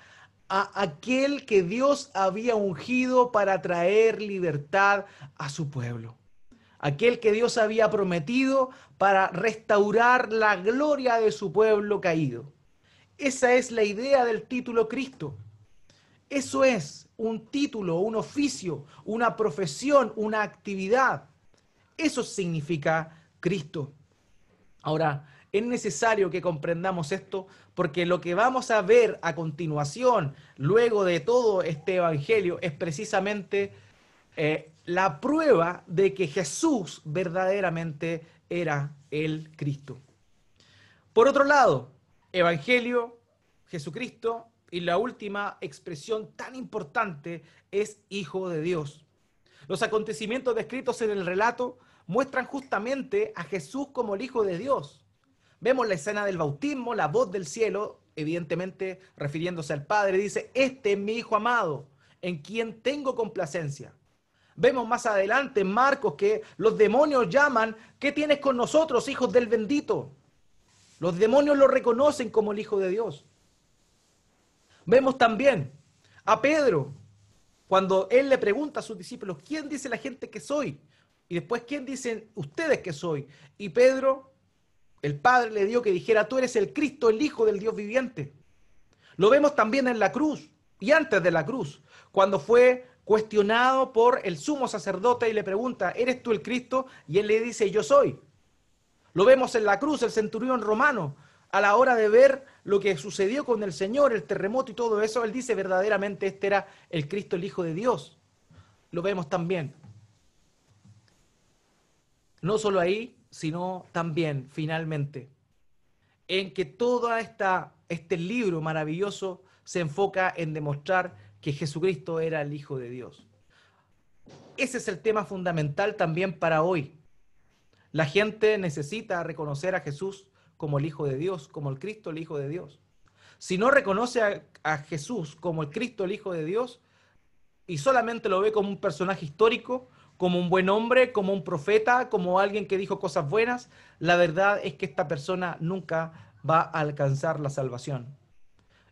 a aquel que Dios había ungido para traer libertad a su pueblo. Aquel que Dios había prometido para restaurar la gloria de su pueblo caído. Esa es la idea del título Cristo. Eso es un título, un oficio, una profesión, una actividad. Eso significa Cristo. Ahora, es necesario que comprendamos esto porque lo que vamos a ver a continuación, luego de todo este evangelio, es precisamente la prueba de que Jesús verdaderamente era el Cristo. Por otro lado, Evangelio, Jesucristo, y la última expresión tan importante es Hijo de Dios. Los acontecimientos descritos en el relato muestran justamente a Jesús como el Hijo de Dios. Vemos la escena del bautismo, la voz del cielo, evidentemente refiriéndose al Padre, dice, este es mi Hijo amado, en quien tengo complacencia. Vemos más adelante en Marcos que los demonios llaman, ¿qué tienes con nosotros, hijos del bendito? Los demonios lo reconocen como el Hijo de Dios. Vemos también a Pedro, cuando él le pregunta a sus discípulos, ¿quién dice la gente que soy? Y después, ¿quién dicen ustedes que soy? Y Pedro, el Padre le dio que dijera, tú eres el Cristo, el Hijo del Dios viviente. Lo vemos también en la cruz y antes de la cruz, cuando fue cuestionado por el sumo sacerdote y le pregunta, ¿eres tú el Cristo? Y él le dice, yo soy. Lo vemos en la cruz, el centurión romano, a la hora de ver lo que sucedió con el Señor, el terremoto y todo eso, él dice verdaderamente este era el Cristo, el Hijo de Dios. Lo vemos también. No solo ahí, sino también, finalmente, en que todo este libro maravilloso se enfoca en demostrar que Jesucristo era el Hijo de Dios. Ese es el tema fundamental también para hoy. La gente necesita reconocer a Jesús como el Hijo de Dios, como el Cristo, el Hijo de Dios. Si no reconoce a Jesús como el Cristo, el Hijo de Dios, y solamente lo ve como un personaje histórico, como un buen hombre, como un profeta, como alguien que dijo cosas buenas, la verdad es que esta persona nunca va a alcanzar la salvación.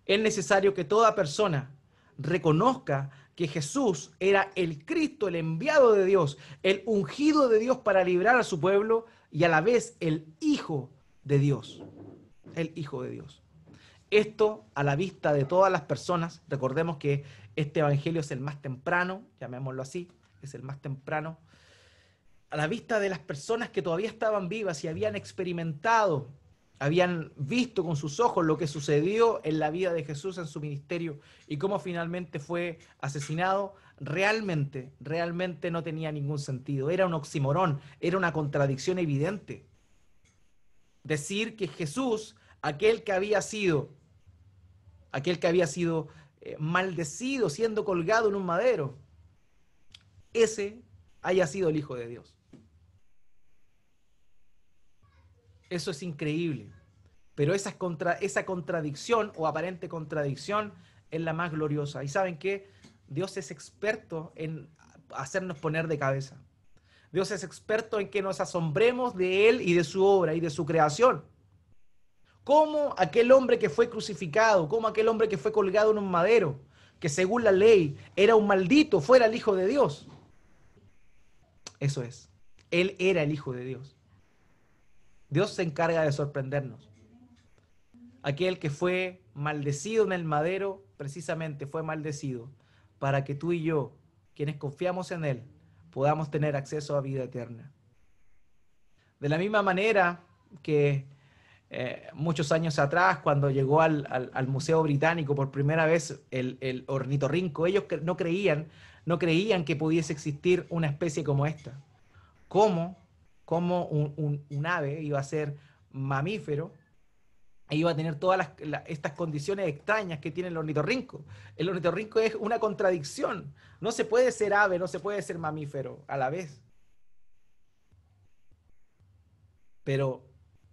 Es necesario que toda persona reconozca que Jesús era el Cristo, el enviado de Dios, el ungido de Dios para librar a su pueblo y a la vez el Hijo de Dios. El Hijo de Dios. Esto a la vista de todas las personas, recordemos que este evangelio es el más temprano, llamémoslo así, es el más temprano, a la vista de las personas que todavía estaban vivas y habían experimentado, habían visto con sus ojos lo que sucedió en la vida de Jesús en su ministerio y cómo finalmente fue asesinado, realmente no tenía ningún sentido. Era un oxímoron, era una contradicción evidente. Decir que Jesús, aquel que había sido maldecido siendo colgado en un madero, ese haya sido el Hijo de Dios. Eso es increíble. Pero esa contradicción o aparente contradicción es la más gloriosa. ¿Y saben qué? Dios es experto en hacernos poner de cabeza. Dios es experto en que nos asombremos de Él y de su obra y de su creación. Cómo aquel hombre que fue crucificado, cómo aquel hombre que fue colgado en un madero, que según la ley era un maldito, fuera el Hijo de Dios. Eso es. Él era el Hijo de Dios. Dios se encarga de sorprendernos. Aquel que fue maldecido en el madero, precisamente fue maldecido para que tú y yo, quienes confiamos en Él, podamos tener acceso a vida eterna. De la misma manera que muchos años atrás, cuando llegó al Museo Británico por primera vez el ornitorrinco, ellos no creían que pudiese existir una especie como esta. ¿Cómo un ave iba a ser mamífero e iba a tener todas estas condiciones extrañas que tiene el ornitorrinco? El ornitorrinco es una contradicción. No se puede ser ave, no se puede ser mamífero a la vez. Pero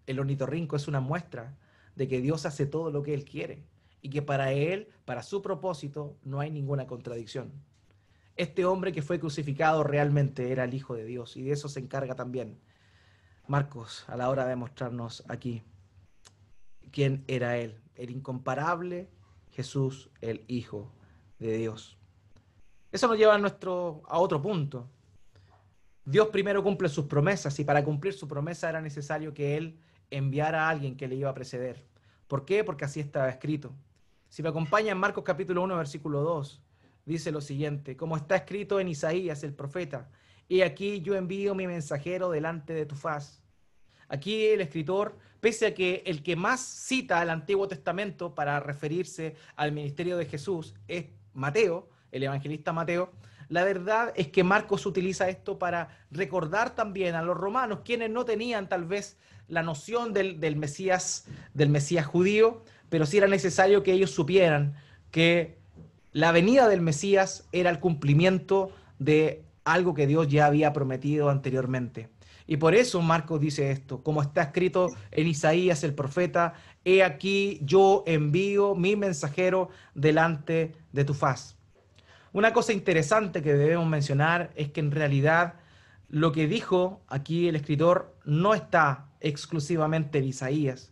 el ornitorrinco es una muestra de que Dios hace todo lo que Él quiere y que para Él, para su propósito, no hay ninguna contradicción. Este hombre que fue crucificado realmente era el Hijo de Dios, y de eso se encarga también Marcos a la hora de mostrarnos aquí quién era Él, el incomparable Jesús, el Hijo de Dios. Eso nos lleva a otro punto. Dios primero cumple sus promesas, y para cumplir su promesa era necesario que Él enviara a alguien que le iba a preceder. ¿Por qué? Porque así estaba escrito. Si me acompaña en Marcos capítulo 1, versículo 2, dice lo siguiente: como está escrito en Isaías el profeta, he aquí yo envío mi mensajero delante de tu faz. Aquí el escritor, pese a que el que más cita el Antiguo Testamento para referirse al ministerio de Jesús es Mateo, el evangelista Mateo, la verdad es que Marcos utiliza esto para recordar también a los romanos, quienes no tenían tal vez la noción del Mesías judío, pero sí era necesario que ellos supieran que la venida del Mesías era el cumplimiento de algo que Dios ya había prometido anteriormente. Y por eso Marcos dice esto: como está escrito en Isaías el profeta, he aquí yo envío mi mensajero delante de tu faz. Una cosa interesante que debemos mencionar es que en realidad lo que dijo aquí el escritor no está exclusivamente en Isaías.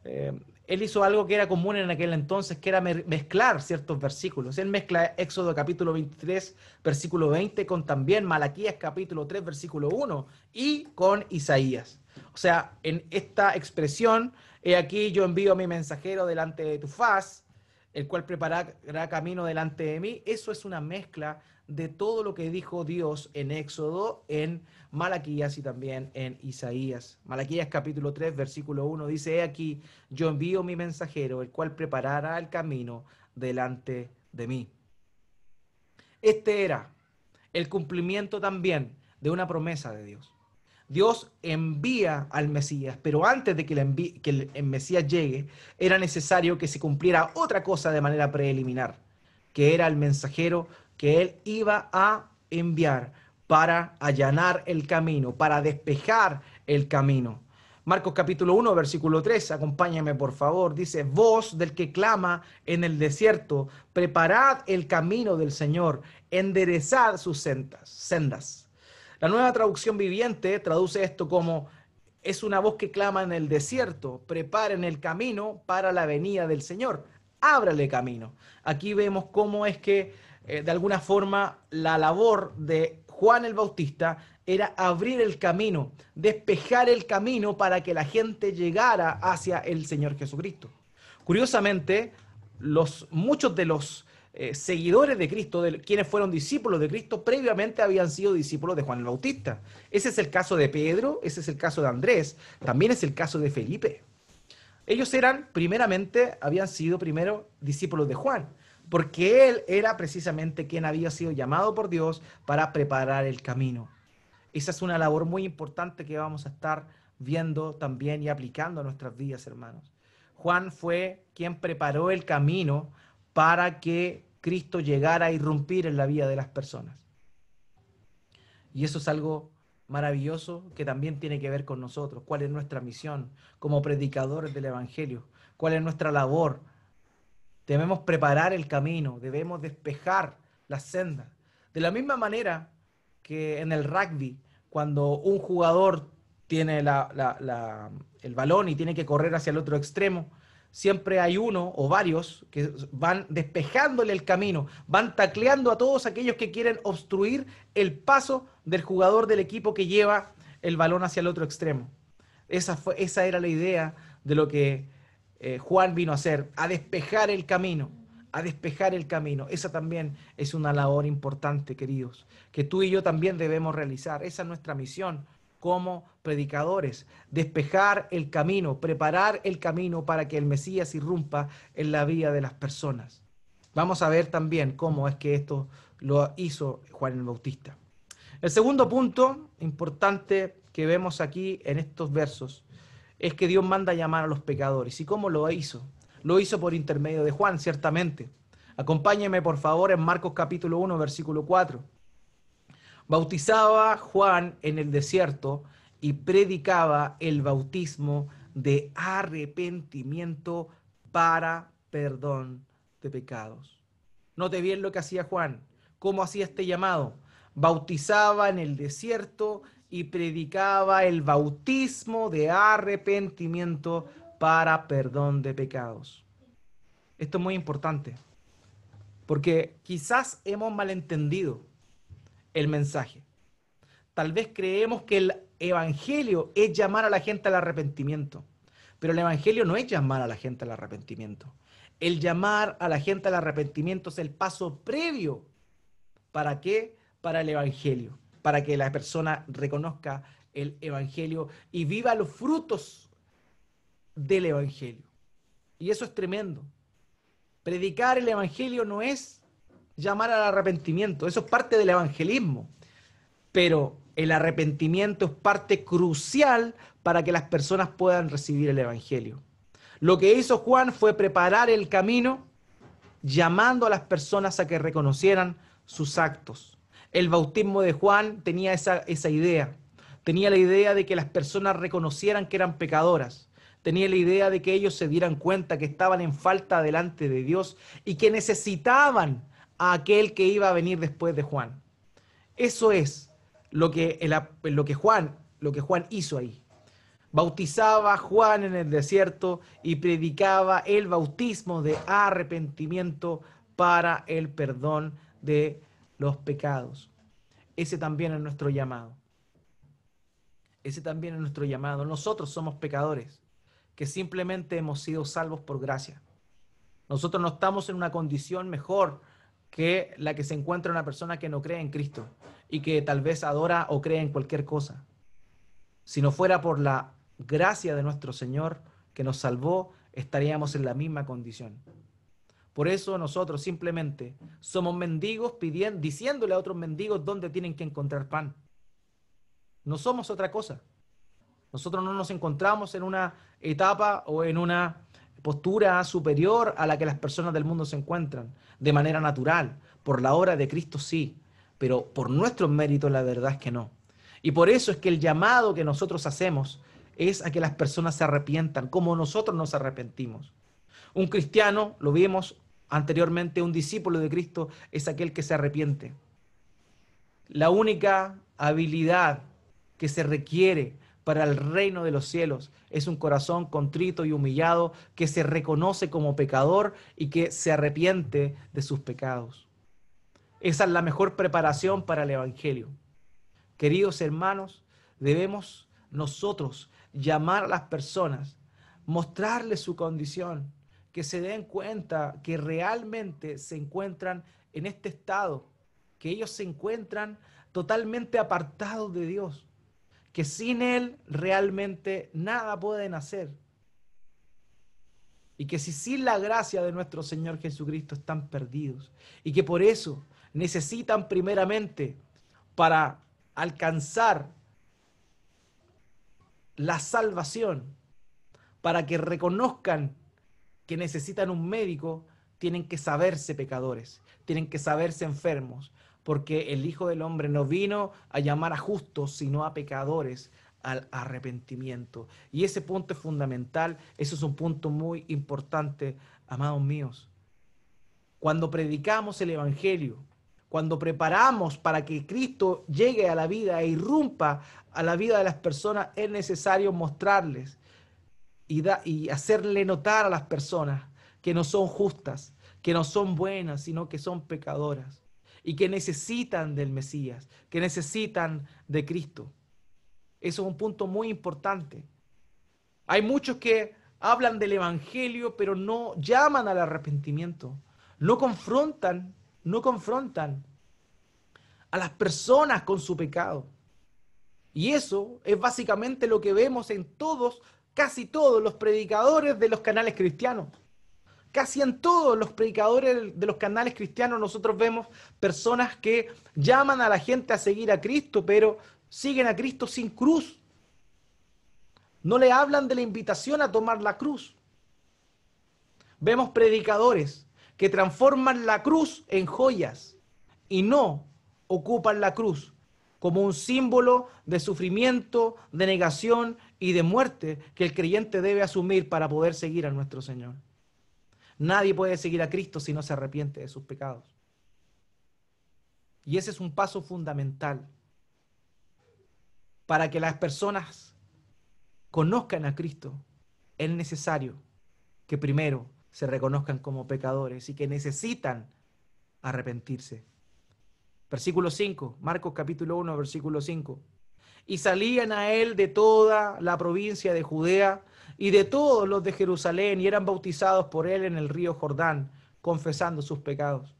Él hizo algo que era común en aquel entonces, que era mezclar ciertos versículos. Él mezcla Éxodo capítulo 23, versículo 20, con también Malaquías capítulo 3, versículo 1, y con Isaías. O sea, en esta expresión, he aquí yo envío a mi mensajero delante de tu faz, el cual preparará camino delante de mí. Eso es una mezcla de todo lo que dijo Dios en Éxodo, en Malaquías y también en Isaías. Malaquías capítulo 3, versículo 1 dice: he aquí, yo envío mi mensajero, el cual preparará el camino delante de mí. Este era el cumplimiento también de una promesa de Dios. Dios envía al Mesías, pero antes de que el Mesías llegue, era necesario que se cumpliera otra cosa de manera preliminar, que era el mensajero que Él iba a enviar para allanar el camino, para despejar el camino. Marcos capítulo 1, versículo 3, acompáñame por favor, dice: voz del que clama en el desierto, preparad el camino del Señor, enderezad sus sendas. La Nueva Traducción Viviente traduce esto como: es una voz que clama en el desierto, preparen el camino para la venida del Señor, ábrale camino. Aquí vemos cómo es que de alguna forma la labor de Juan el Bautista era abrir el camino, despejar el camino para que la gente llegara hacia el Señor Jesucristo. Curiosamente, muchos de los seguidores de Cristo, de quienes fueron discípulos de Cristo, previamente habían sido discípulos de Juan el Bautista. Ese es el caso de Pedro, ese es el caso de Andrés, también es el caso de Felipe. Ellos habían sido primero discípulos de Juan, porque él era precisamente quien había sido llamado por Dios para preparar el camino. Esa es una labor muy importante que vamos a estar viendo también y aplicando a nuestras vidas, hermanos. Juan fue quien preparó el camino para que Cristo llegara a irrumpir en la vida de las personas. Y eso es algo maravilloso que también tiene que ver con nosotros. ¿Cuál es nuestra misión como predicadores del Evangelio? ¿Cuál es nuestra labor? Debemos preparar el camino, debemos despejar las sendas. De la misma manera que en el rugby, cuando un jugador tiene el balón y tiene que correr hacia el otro extremo, siempre hay uno o varios que van despejándole el camino, van tacleando a todos aquellos que quieren obstruir el paso del jugador del equipo que lleva el balón hacia el otro extremo. Esa era la idea de lo que Juan vino a hacer, a despejar el camino, a despejar el camino. Esa también es una labor importante, queridos, que tú y yo también debemos realizar. Esa es nuestra misión como predicadores, despejar el camino, preparar el camino para que el Mesías irrumpa en la vida de las personas. Vamos a ver también cómo es que esto lo hizo Juan el Bautista. El segundo punto importante que vemos aquí en estos versos es que Dios manda llamar a los pecadores. ¿Y cómo lo hizo? Lo hizo por intermedio de Juan, ciertamente. Acompáñeme, por favor, en Marcos capítulo 1, versículo 4. Bautizaba Juan en el desierto y predicaba el bautismo de arrepentimiento para perdón de pecados. Note bien lo que hacía Juan, cómo hacía este llamado. Bautizaba en el desierto y predicaba el bautismo de arrepentimiento para perdón de pecados. Esto es muy importante, porque quizás hemos malentendido el mensaje. Tal vez creemos que el evangelio es llamar a la gente al arrepentimiento, pero el evangelio no es llamar a la gente al arrepentimiento. El llamar a la gente al arrepentimiento es el paso previo. ¿Para qué? Para el evangelio, para que la persona reconozca el evangelio y viva los frutos del evangelio. Y eso es tremendo. Predicar el evangelio no es llamar al arrepentimiento, eso es parte del evangelismo. Pero el arrepentimiento es parte crucial para que las personas puedan recibir el evangelio. Lo que hizo Juan fue preparar el camino, llamando a las personas a que reconocieran sus actos. El bautismo de Juan tenía esa idea. Tenía la idea de que las personas reconocieran que eran pecadoras. Tenía la idea de que ellos se dieran cuenta que estaban en falta delante de Dios y que necesitaban a aquel que iba a venir después de Juan. Eso es lo que Juan hizo ahí. Bautizaba a Juan en el desierto y predicaba el bautismo de arrepentimiento para el perdón de los pecados. Ese también es nuestro llamado. Ese también es nuestro llamado. Nosotros somos pecadores que simplemente hemos sido salvos por gracia. Nosotros no estamos en una condición mejor que la que se encuentra una persona que no cree en Cristo y que tal vez adora o cree en cualquier cosa. Si no fuera por la gracia de nuestro Señor que nos salvó, estaríamos en la misma condición. Por eso nosotros simplemente somos mendigos diciéndole a otros mendigos dónde tienen que encontrar pan. No somos otra cosa. Nosotros no nos encontramos en una etapa o en una postura superior a la que las personas del mundo se encuentran, de manera natural. Por la obra de Cristo sí, pero por nuestros méritos la verdad es que no. Y por eso es que el llamado que nosotros hacemos es a que las personas se arrepientan, como nosotros nos arrepentimos. Un cristiano, lo vimos anteriormente, un discípulo de Cristo es aquel que se arrepiente. La única habilidad que se requiere para el reino de los cielos es un corazón contrito y humillado que se reconoce como pecador y que se arrepiente de sus pecados. Esa es la mejor preparación para el evangelio. Queridos hermanos, debemos nosotros llamar a las personas, mostrarles su condición, que se den cuenta que realmente se encuentran en este estado, que ellos se encuentran totalmente apartados de Dios, que sin Él realmente nada pueden hacer. Y que si sin la gracia de nuestro Señor Jesucristo están perdidos. Y que por eso necesitan primeramente para alcanzar la salvación, para que reconozcan que necesitan un médico, tienen que saberse pecadores, tienen que saberse enfermos, porque el Hijo del Hombre no vino a llamar a justos, sino a pecadores al arrepentimiento. Y ese punto es fundamental, eso es un punto muy importante, amados míos. Cuando predicamos el Evangelio, cuando preparamos para que Cristo llegue a la vida e irrumpa a la vida de las personas, es necesario mostrarles y hacerle notar a las personas que no son justas, que no son buenas, sino que son pecadoras y que necesitan del Mesías, que necesitan de Cristo. Eso es un punto muy importante. Hay muchos que hablan del evangelio, pero no llaman al arrepentimiento. No confrontan, no confrontan a las personas con su pecado. Y eso es básicamente lo que vemos en todos, casi todos los predicadores de los canales cristianos. Casi en todos los predicadores de los canales cristianos nosotros vemos personas que llaman a la gente a seguir a Cristo, pero siguen a Cristo sin cruz. No le hablan de la invitación a tomar la cruz. Vemos predicadores que transforman la cruz en joyas y no ocupan la cruz como un símbolo de sufrimiento, de negación y de muerte que el creyente debe asumir para poder seguir a nuestro Señor. Nadie puede seguir a Cristo si no se arrepiente de sus pecados. Y ese es un paso fundamental para que las personas conozcan a Cristo. Es necesario que primero se reconozcan como pecadores y que necesitan arrepentirse. Versículo 5, Marcos capítulo 1, versículo 5. Y salían a él de toda la provincia de Judea y de todos los de Jerusalén, y eran bautizados por él en el río Jordán, confesando sus pecados.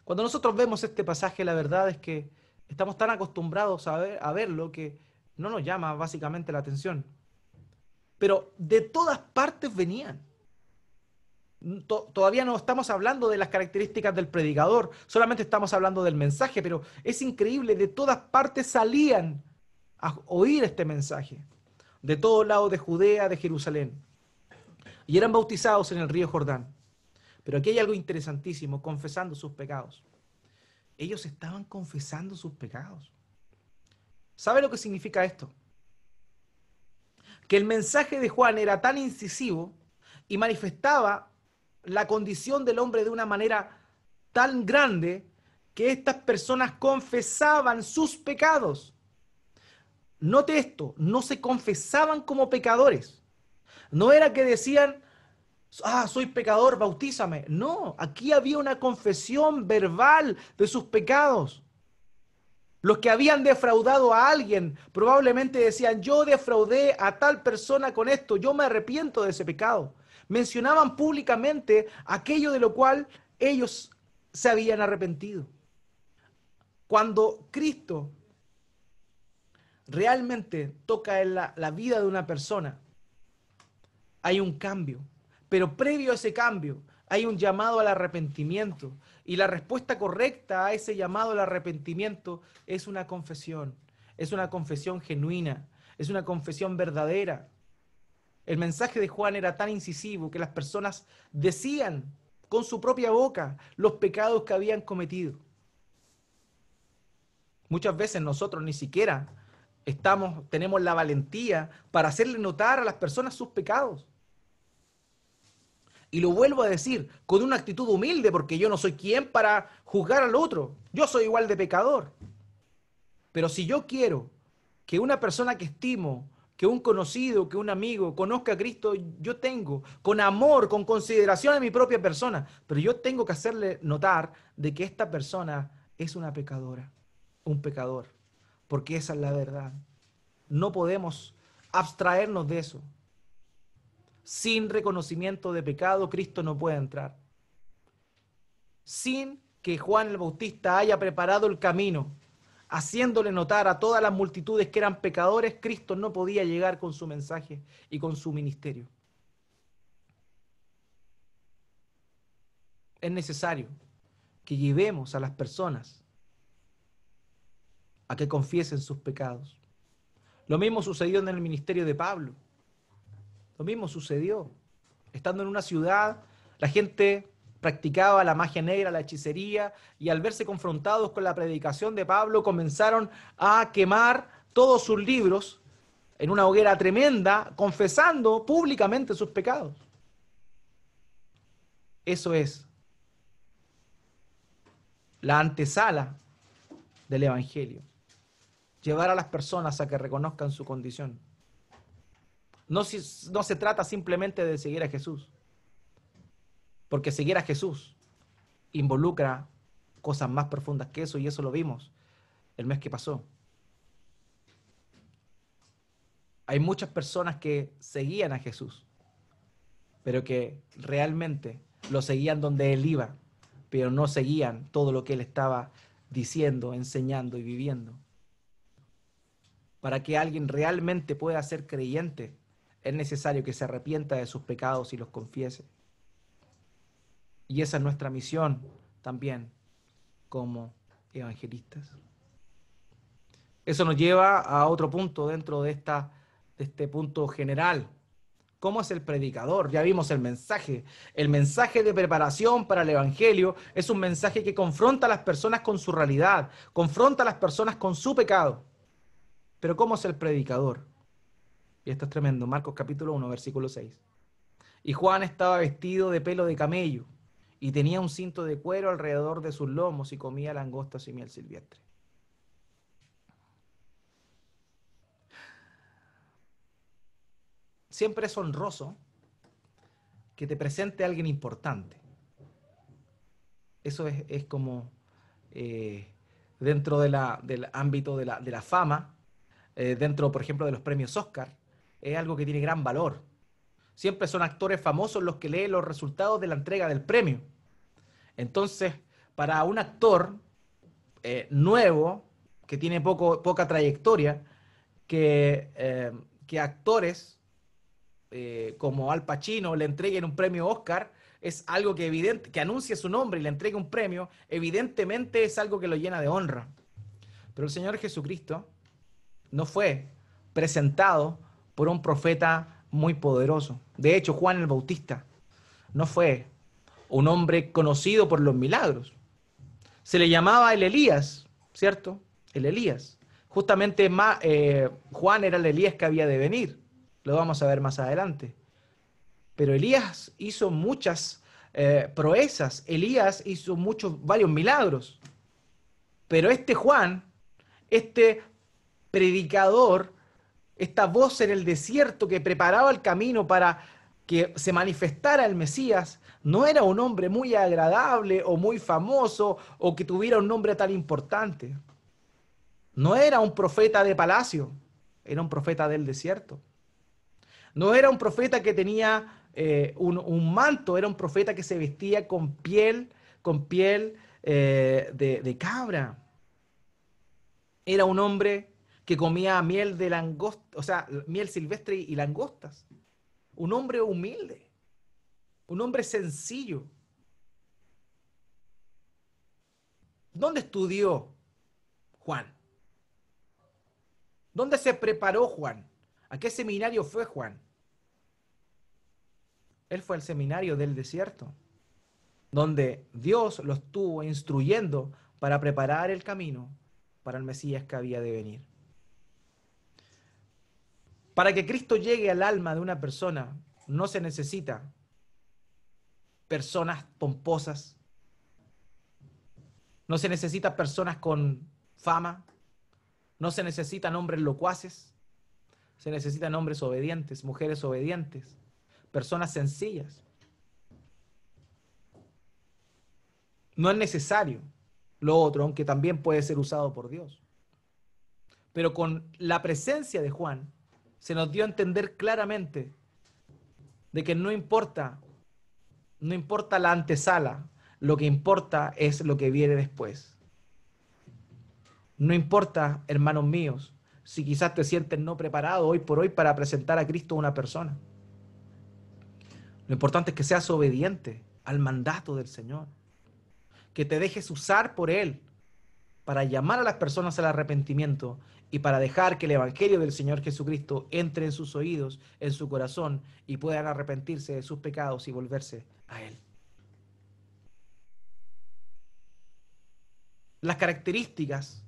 Cuando nosotros vemos este pasaje, la verdad es que estamos tan acostumbrados a verlo que no nos llama básicamente la atención. Pero de todas partes venían. Todavía no estamos hablando de las características del predicador, solamente estamos hablando del mensaje, pero es increíble, de todas partes salían a oír este mensaje, de todos lados de Judea, de Jerusalén, y eran bautizados en el río Jordán. Pero aquí hay algo interesantísimo, confesando sus pecados. Ellos estaban confesando sus pecados. ¿Sabe lo que significa esto? Que el mensaje de Juan era tan incisivo y manifestaba la condición del hombre de una manera tan grande que estas personas confesaban sus pecados. Note esto, no se confesaban como pecadores. No era que decían, soy pecador, bautízame. No, aquí había una confesión verbal de sus pecados. Los que habían defraudado a alguien probablemente decían, yo defraudé a tal persona con esto, yo me arrepiento de ese pecado. Mencionaban públicamente aquello de lo cual ellos se habían arrepentido. Cuando Cristo realmente toca en la vida de una persona, hay un cambio. Pero previo a ese cambio, hay un llamado al arrepentimiento. Y la respuesta correcta a ese llamado al arrepentimiento es una confesión genuina, es una confesión verdadera. El mensaje de Juan era tan incisivo que las personas decían con su propia boca los pecados que habían cometido. Muchas veces nosotros ni siquiera tenemos la valentía para hacerle notar a las personas sus pecados. Y lo vuelvo a decir, con una actitud humilde, porque yo no soy quien para juzgar al otro. Yo soy igual de pecador. Pero si yo quiero que una persona que estimo, que un conocido, que un amigo conozca a Cristo, yo tengo, con amor, con consideración a mi propia persona, pero yo tengo que hacerle notar de que esta persona es una pecadora, un pecador, porque esa es la verdad. No podemos abstraernos de eso. Sin reconocimiento de pecado, Cristo no puede entrar. Sin que Juan el Bautista haya preparado el camino, haciéndole notar a todas las multitudes que eran pecadores, Cristo no podía llegar con su mensaje y con su ministerio. Es necesario que llevemos a las personas a que confiesen sus pecados. Lo mismo sucedió en el ministerio de Pablo. Lo mismo sucedió. Estando en una ciudad, la gente practicaba la magia negra, la hechicería, y al verse confrontados con la predicación de Pablo, comenzaron a quemar todos sus libros en una hoguera tremenda, confesando públicamente sus pecados. Eso es la antesala del Evangelio. Llevar a las personas a que reconozcan su condición. No se trata simplemente de seguir a Jesús, porque seguir a Jesús involucra cosas más profundas que eso, y eso lo vimos el mes que pasó. Hay muchas personas que seguían a Jesús, pero que realmente lo seguían donde Él iba, pero no seguían todo lo que Él estaba diciendo, enseñando y viviendo. Para que alguien realmente pueda ser creyente, es necesario que se arrepienta de sus pecados y los confiese. Y esa es nuestra misión también como evangelistas. Eso nos lleva a otro punto dentro de este punto general. ¿Cómo es el predicador? Ya vimos el mensaje. El mensaje de preparación para el evangelio es un mensaje que confronta a las personas con su realidad, confronta a las personas con su pecado. Pero ¿cómo es el predicador? Y esto es tremendo. Marcos capítulo 1, versículo 6. Y Juan estaba vestido de pelo de camello y tenía un cinto de cuero alrededor de sus lomos y comía langostas y miel silvestre. Siempre es honroso que te presente a alguien importante. Eso es como dentro del ámbito de la fama, dentro, por ejemplo, de los premios Oscar, es algo que tiene gran valor. Siempre son actores famosos los que leen los resultados de la entrega del premio. Entonces, para un actor nuevo, que tiene poca trayectoria, que actores como Al Pacino le entreguen un premio Oscar, es algo que anuncie su nombre y le entregue un premio, evidentemente es algo que lo llena de honra. Pero el Señor Jesucristo no fue presentado por un profeta muy poderoso. De hecho, Juan el Bautista no fue un hombre conocido por los milagros. Se le llamaba el Elías, ¿cierto? El Elías. Justamente Juan era el Elías que había de venir. Lo vamos a ver más adelante. Pero Elías hizo muchas proezas. Elías hizo varios milagros. Pero este Juan, este predicador, esta voz en el desierto que preparaba el camino para que se manifestara el Mesías, no era un hombre muy agradable o muy famoso o que tuviera un nombre tan importante. No era un profeta de palacio, era un profeta del desierto. No era un profeta que tenía un manto, era un profeta que se vestía con piel de cabra. Era un hombre que comía miel de langosta, o sea, miel silvestre y langostas. Un hombre humilde, un hombre sencillo. ¿Dónde estudió Juan? ¿Dónde se preparó Juan? ¿A qué seminario fue Juan? Él fue al seminario del desierto, donde Dios lo estuvo instruyendo para preparar el camino para el Mesías que había de venir. Para que Cristo llegue al alma de una persona, no se necesita personas pomposas, no se necesita personas con fama, no se necesitan hombres locuaces, se necesitan hombres obedientes, mujeres obedientes, personas sencillas. No es necesario lo otro, aunque también puede ser usado por Dios. Pero con la presencia de Juan, se nos dio a entender claramente de que no importa la antesala, lo que importa es lo que viene después. No importa, hermanos míos, si quizás te sientes no preparado hoy por hoy para presentar a Cristo a una persona. Lo importante es que seas obediente al mandato del Señor, que te dejes usar por Él para llamar a las personas al arrepentimiento y para dejar que el Evangelio del Señor Jesucristo entre en sus oídos, en su corazón, y puedan arrepentirse de sus pecados y volverse a Él. Las características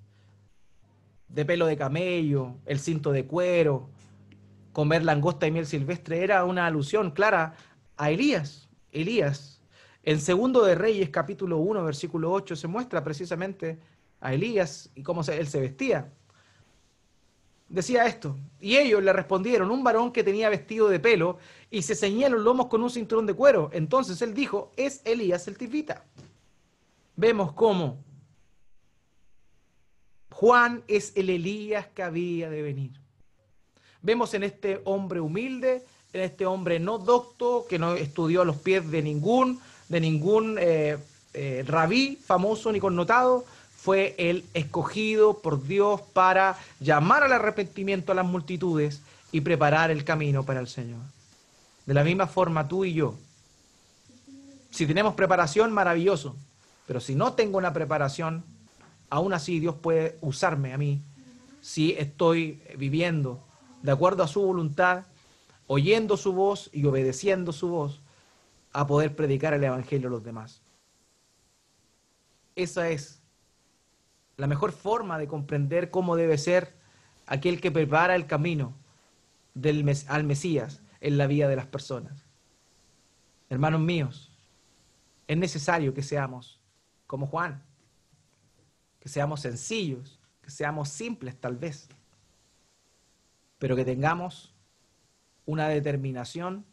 de pelo de camello, el cinto de cuero, comer langosta y miel silvestre, era una alusión clara a Elías. Elías, en Segundo de Reyes, capítulo 1, versículo 8, se muestra precisamente a Elías y cómo él se vestía. Decía esto, y ellos le respondieron, un varón que tenía vestido de pelo y se ceñía los lomos con un cinturón de cuero. Entonces él dijo, es Elías el Tisbita. Vemos cómo Juan es el Elías que había de venir. Vemos en este hombre humilde, en este hombre no docto, que no estudió a los pies de ningún rabí famoso ni connotado, fue el escogido por Dios para llamar al arrepentimiento a las multitudes y preparar el camino para el Señor. De la misma forma tú y yo, si tenemos preparación, maravilloso, pero si no tengo una preparación, aún así Dios puede usarme a mí si estoy viviendo de acuerdo a su voluntad, oyendo su voz y obedeciendo su voz, a poder predicar el Evangelio a los demás. Esa es la mejor forma de comprender cómo debe ser aquel que prepara el camino al Mesías en la vida de las personas. Hermanos míos, es necesario que seamos como Juan, que seamos sencillos, que seamos simples tal vez, pero que tengamos una determinación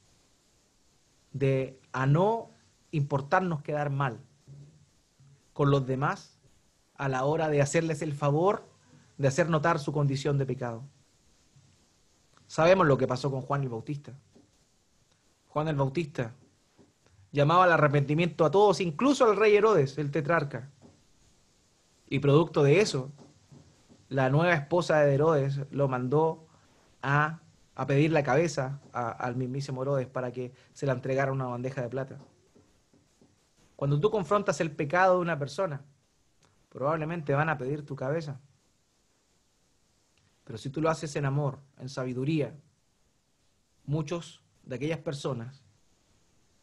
de a no importarnos quedar mal con los demás a la hora de hacerles el favor de hacer notar su condición de pecado. Sabemos lo que pasó con Juan el Bautista. Juan el Bautista llamaba al arrepentimiento a todos, incluso al rey Herodes, el tetrarca. Y producto de eso, la nueva esposa de Herodes lo mandó a pedir la cabeza al mismísimo Herodes para que se la entregara en una bandeja de plata. Cuando tú confrontas el pecado de una persona, probablemente van a pedir tu cabeza. Pero si tú lo haces en amor, en sabiduría, muchos de aquellas personas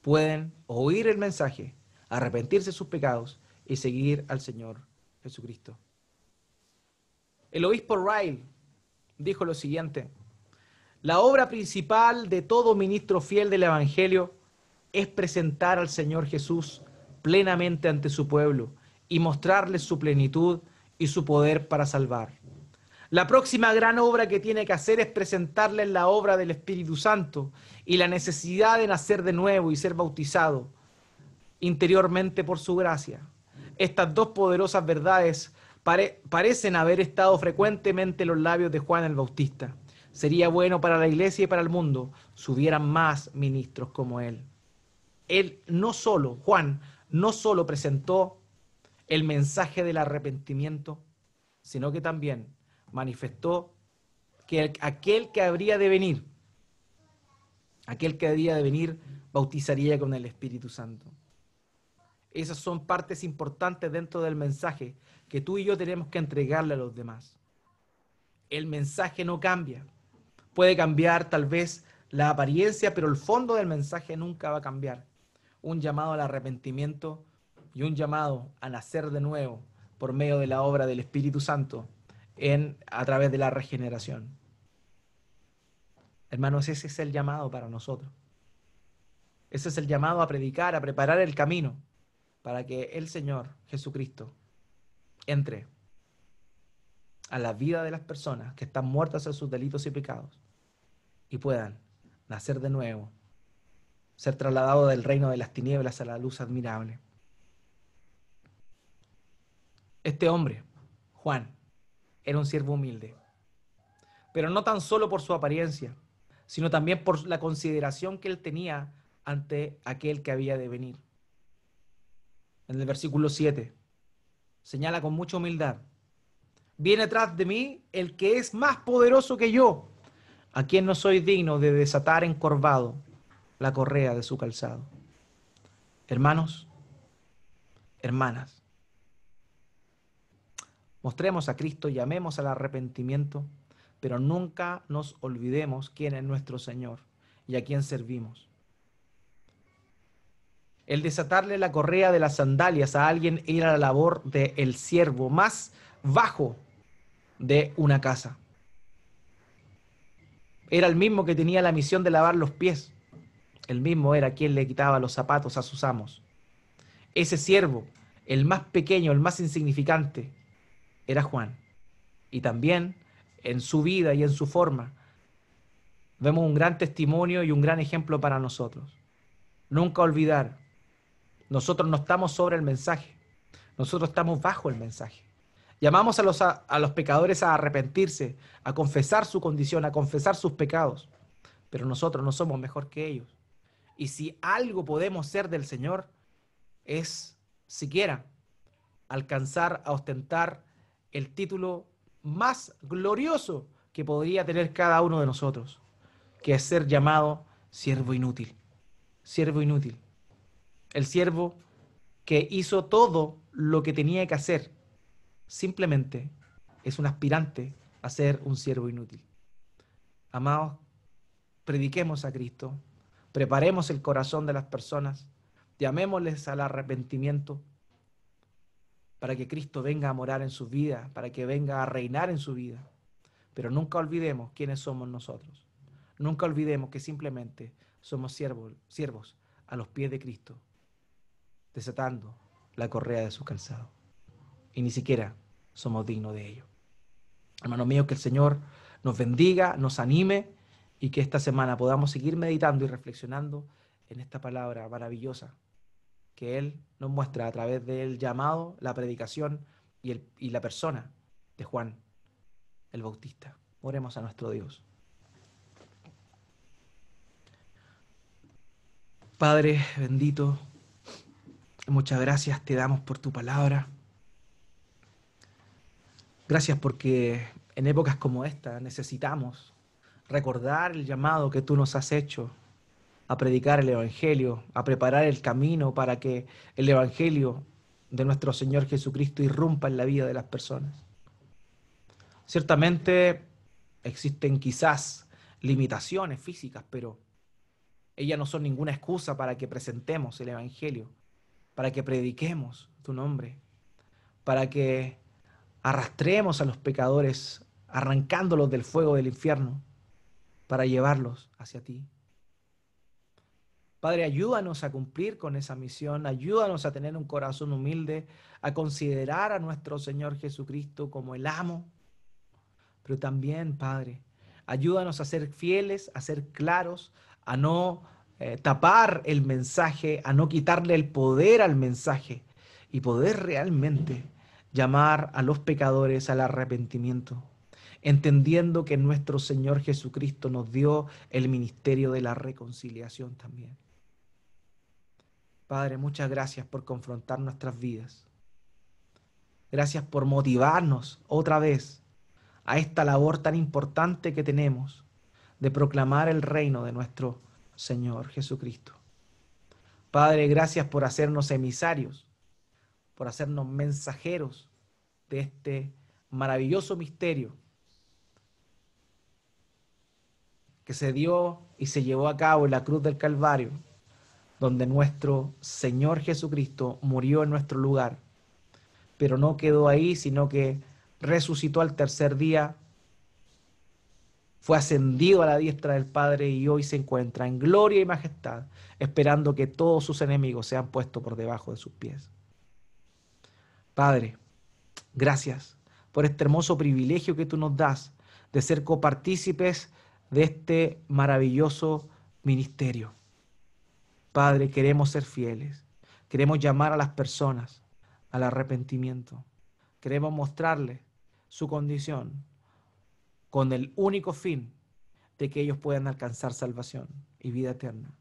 pueden oír el mensaje, arrepentirse de sus pecados y seguir al Señor Jesucristo. El obispo Ryle dijo lo siguiente: la obra principal de todo ministro fiel del Evangelio es presentar al Señor Jesús plenamente ante su pueblo y mostrarles su plenitud y su poder para salvar. La próxima gran obra que tiene que hacer es presentarles la obra del Espíritu Santo y la necesidad de nacer de nuevo y ser bautizado interiormente por su gracia. Estas dos poderosas verdades parecen haber estado frecuentemente en los labios de Juan el Bautista. Sería bueno para la iglesia y para el mundo si hubieran más ministros como él. Juan no solo presentó el mensaje del arrepentimiento, sino que también manifestó que aquel que habría de venir, bautizaría con el Espíritu Santo. Esas son partes importantes dentro del mensaje que tú y yo tenemos que entregarle a los demás. El mensaje no cambia. Puede cambiar tal vez la apariencia, pero el fondo del mensaje nunca va a cambiar. Un llamado al arrepentimiento y un llamado a nacer de nuevo por medio de la obra del Espíritu Santo a través de la regeneración. Hermanos, ese es el llamado para nosotros. Ese es el llamado a predicar, a preparar el camino para que el Señor Jesucristo entre a la vida de las personas que están muertas en sus delitos y pecados y puedan nacer de nuevo, ser trasladados del reino de las tinieblas a la luz admirable. Este hombre, Juan, era un siervo humilde, pero no tan solo por su apariencia, sino también por la consideración que él tenía ante aquel que había de venir. En el versículo 7, señala con mucha humildad: viene tras de mí el que es más poderoso que yo, a quien no soy digno de desatar encorvado la correa de su calzado. Hermanos, hermanas, mostremos a Cristo, llamemos al arrepentimiento, pero nunca nos olvidemos quién es nuestro Señor y a quién servimos. El desatarle la correa de las sandalias a alguien era la labor del siervo más bajo de una casa. Era el mismo que tenía la misión de lavar los pies. El mismo era quien le quitaba los zapatos a sus amos. Ese siervo, el más pequeño, el más insignificante, era Juan. Y también en su vida y en su forma vemos un gran testimonio y un gran ejemplo para nosotros. Nunca olvidar, nosotros no estamos sobre el mensaje, nosotros estamos bajo el mensaje. Llamamos a los pecadores a arrepentirse, a confesar su condición, a confesar sus pecados. Pero nosotros no somos mejor que ellos. Y si algo podemos ser del Señor, es siquiera alcanzar a ostentar el título más glorioso que podría tener cada uno de nosotros, que es ser llamado siervo inútil. Siervo inútil. El siervo que hizo todo lo que tenía que hacer, simplemente es un aspirante a ser un siervo inútil. Amados, prediquemos a Cristo, preparemos el corazón de las personas, llamémosles al arrepentimiento para que Cristo venga a morar en su vida, para que venga a reinar en su vida. Pero nunca olvidemos quiénes somos nosotros. Nunca olvidemos que simplemente somos siervos a los pies de Cristo, desatando la correa de su calzado. Y ni siquiera somos dignos de ello. Hermanos míos, que el Señor nos bendiga, nos anime y que esta semana podamos seguir meditando y reflexionando en esta palabra maravillosa que Él nos muestra a través del llamado, la predicación y la persona de Juan el Bautista. Oremos a nuestro Dios. Padre bendito, muchas gracias te damos por tu palabra. Gracias porque en épocas como esta necesitamos recordar el llamado que tú nos has hecho a predicar el Evangelio, a preparar el camino para que el Evangelio de nuestro Señor Jesucristo irrumpa en la vida de las personas. Ciertamente existen quizás limitaciones físicas, pero ellas no son ninguna excusa para que presentemos el Evangelio, para que prediquemos tu nombre, para que arrastremos a los pecadores, arrancándolos del fuego del infierno, para llevarlos hacia ti. Padre, ayúdanos a cumplir con esa misión, ayúdanos a tener un corazón humilde, a considerar a nuestro Señor Jesucristo como el amo, pero también, Padre, ayúdanos a ser fieles, a ser claros, a no tapar el mensaje, a no quitarle el poder al mensaje y poder realmente llamar a los pecadores al arrepentimiento, entendiendo que nuestro Señor Jesucristo nos dio el ministerio de la reconciliación también. Padre, muchas gracias por confrontar nuestras vidas. Gracias por motivarnos otra vez a esta labor tan importante que tenemos de proclamar el reino de nuestro Señor Jesucristo. Padre, gracias por hacernos emisarios, por hacernos mensajeros de este maravilloso misterio que se dio y se llevó a cabo en la cruz del Calvario, donde nuestro Señor Jesucristo murió en nuestro lugar, pero no quedó ahí, sino que resucitó al tercer día, fue ascendido a la diestra del Padre y hoy se encuentra en gloria y majestad, esperando que todos sus enemigos sean puestos por debajo de sus pies. Padre, gracias por este hermoso privilegio que tú nos das de ser copartícipes de este maravilloso ministerio. Padre, queremos ser fieles, queremos llamar a las personas al arrepentimiento, queremos mostrarles su condición con el único fin de que ellos puedan alcanzar salvación y vida eterna.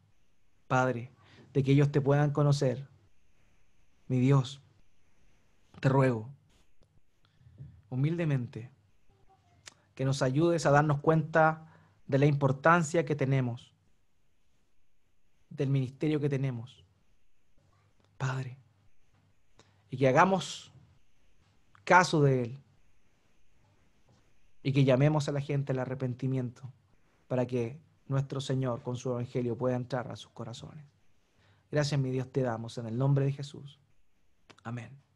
Padre, de que ellos te puedan conocer. Mi Dios, te ruego humildemente que nos ayudes a darnos cuenta de la importancia que tenemos, del ministerio que tenemos, Padre, y que hagamos caso de Él y que llamemos a la gente al arrepentimiento para que nuestro Señor con su evangelio pueda entrar a sus corazones. Gracias, mi Dios, te damos en el nombre de Jesús. Amén.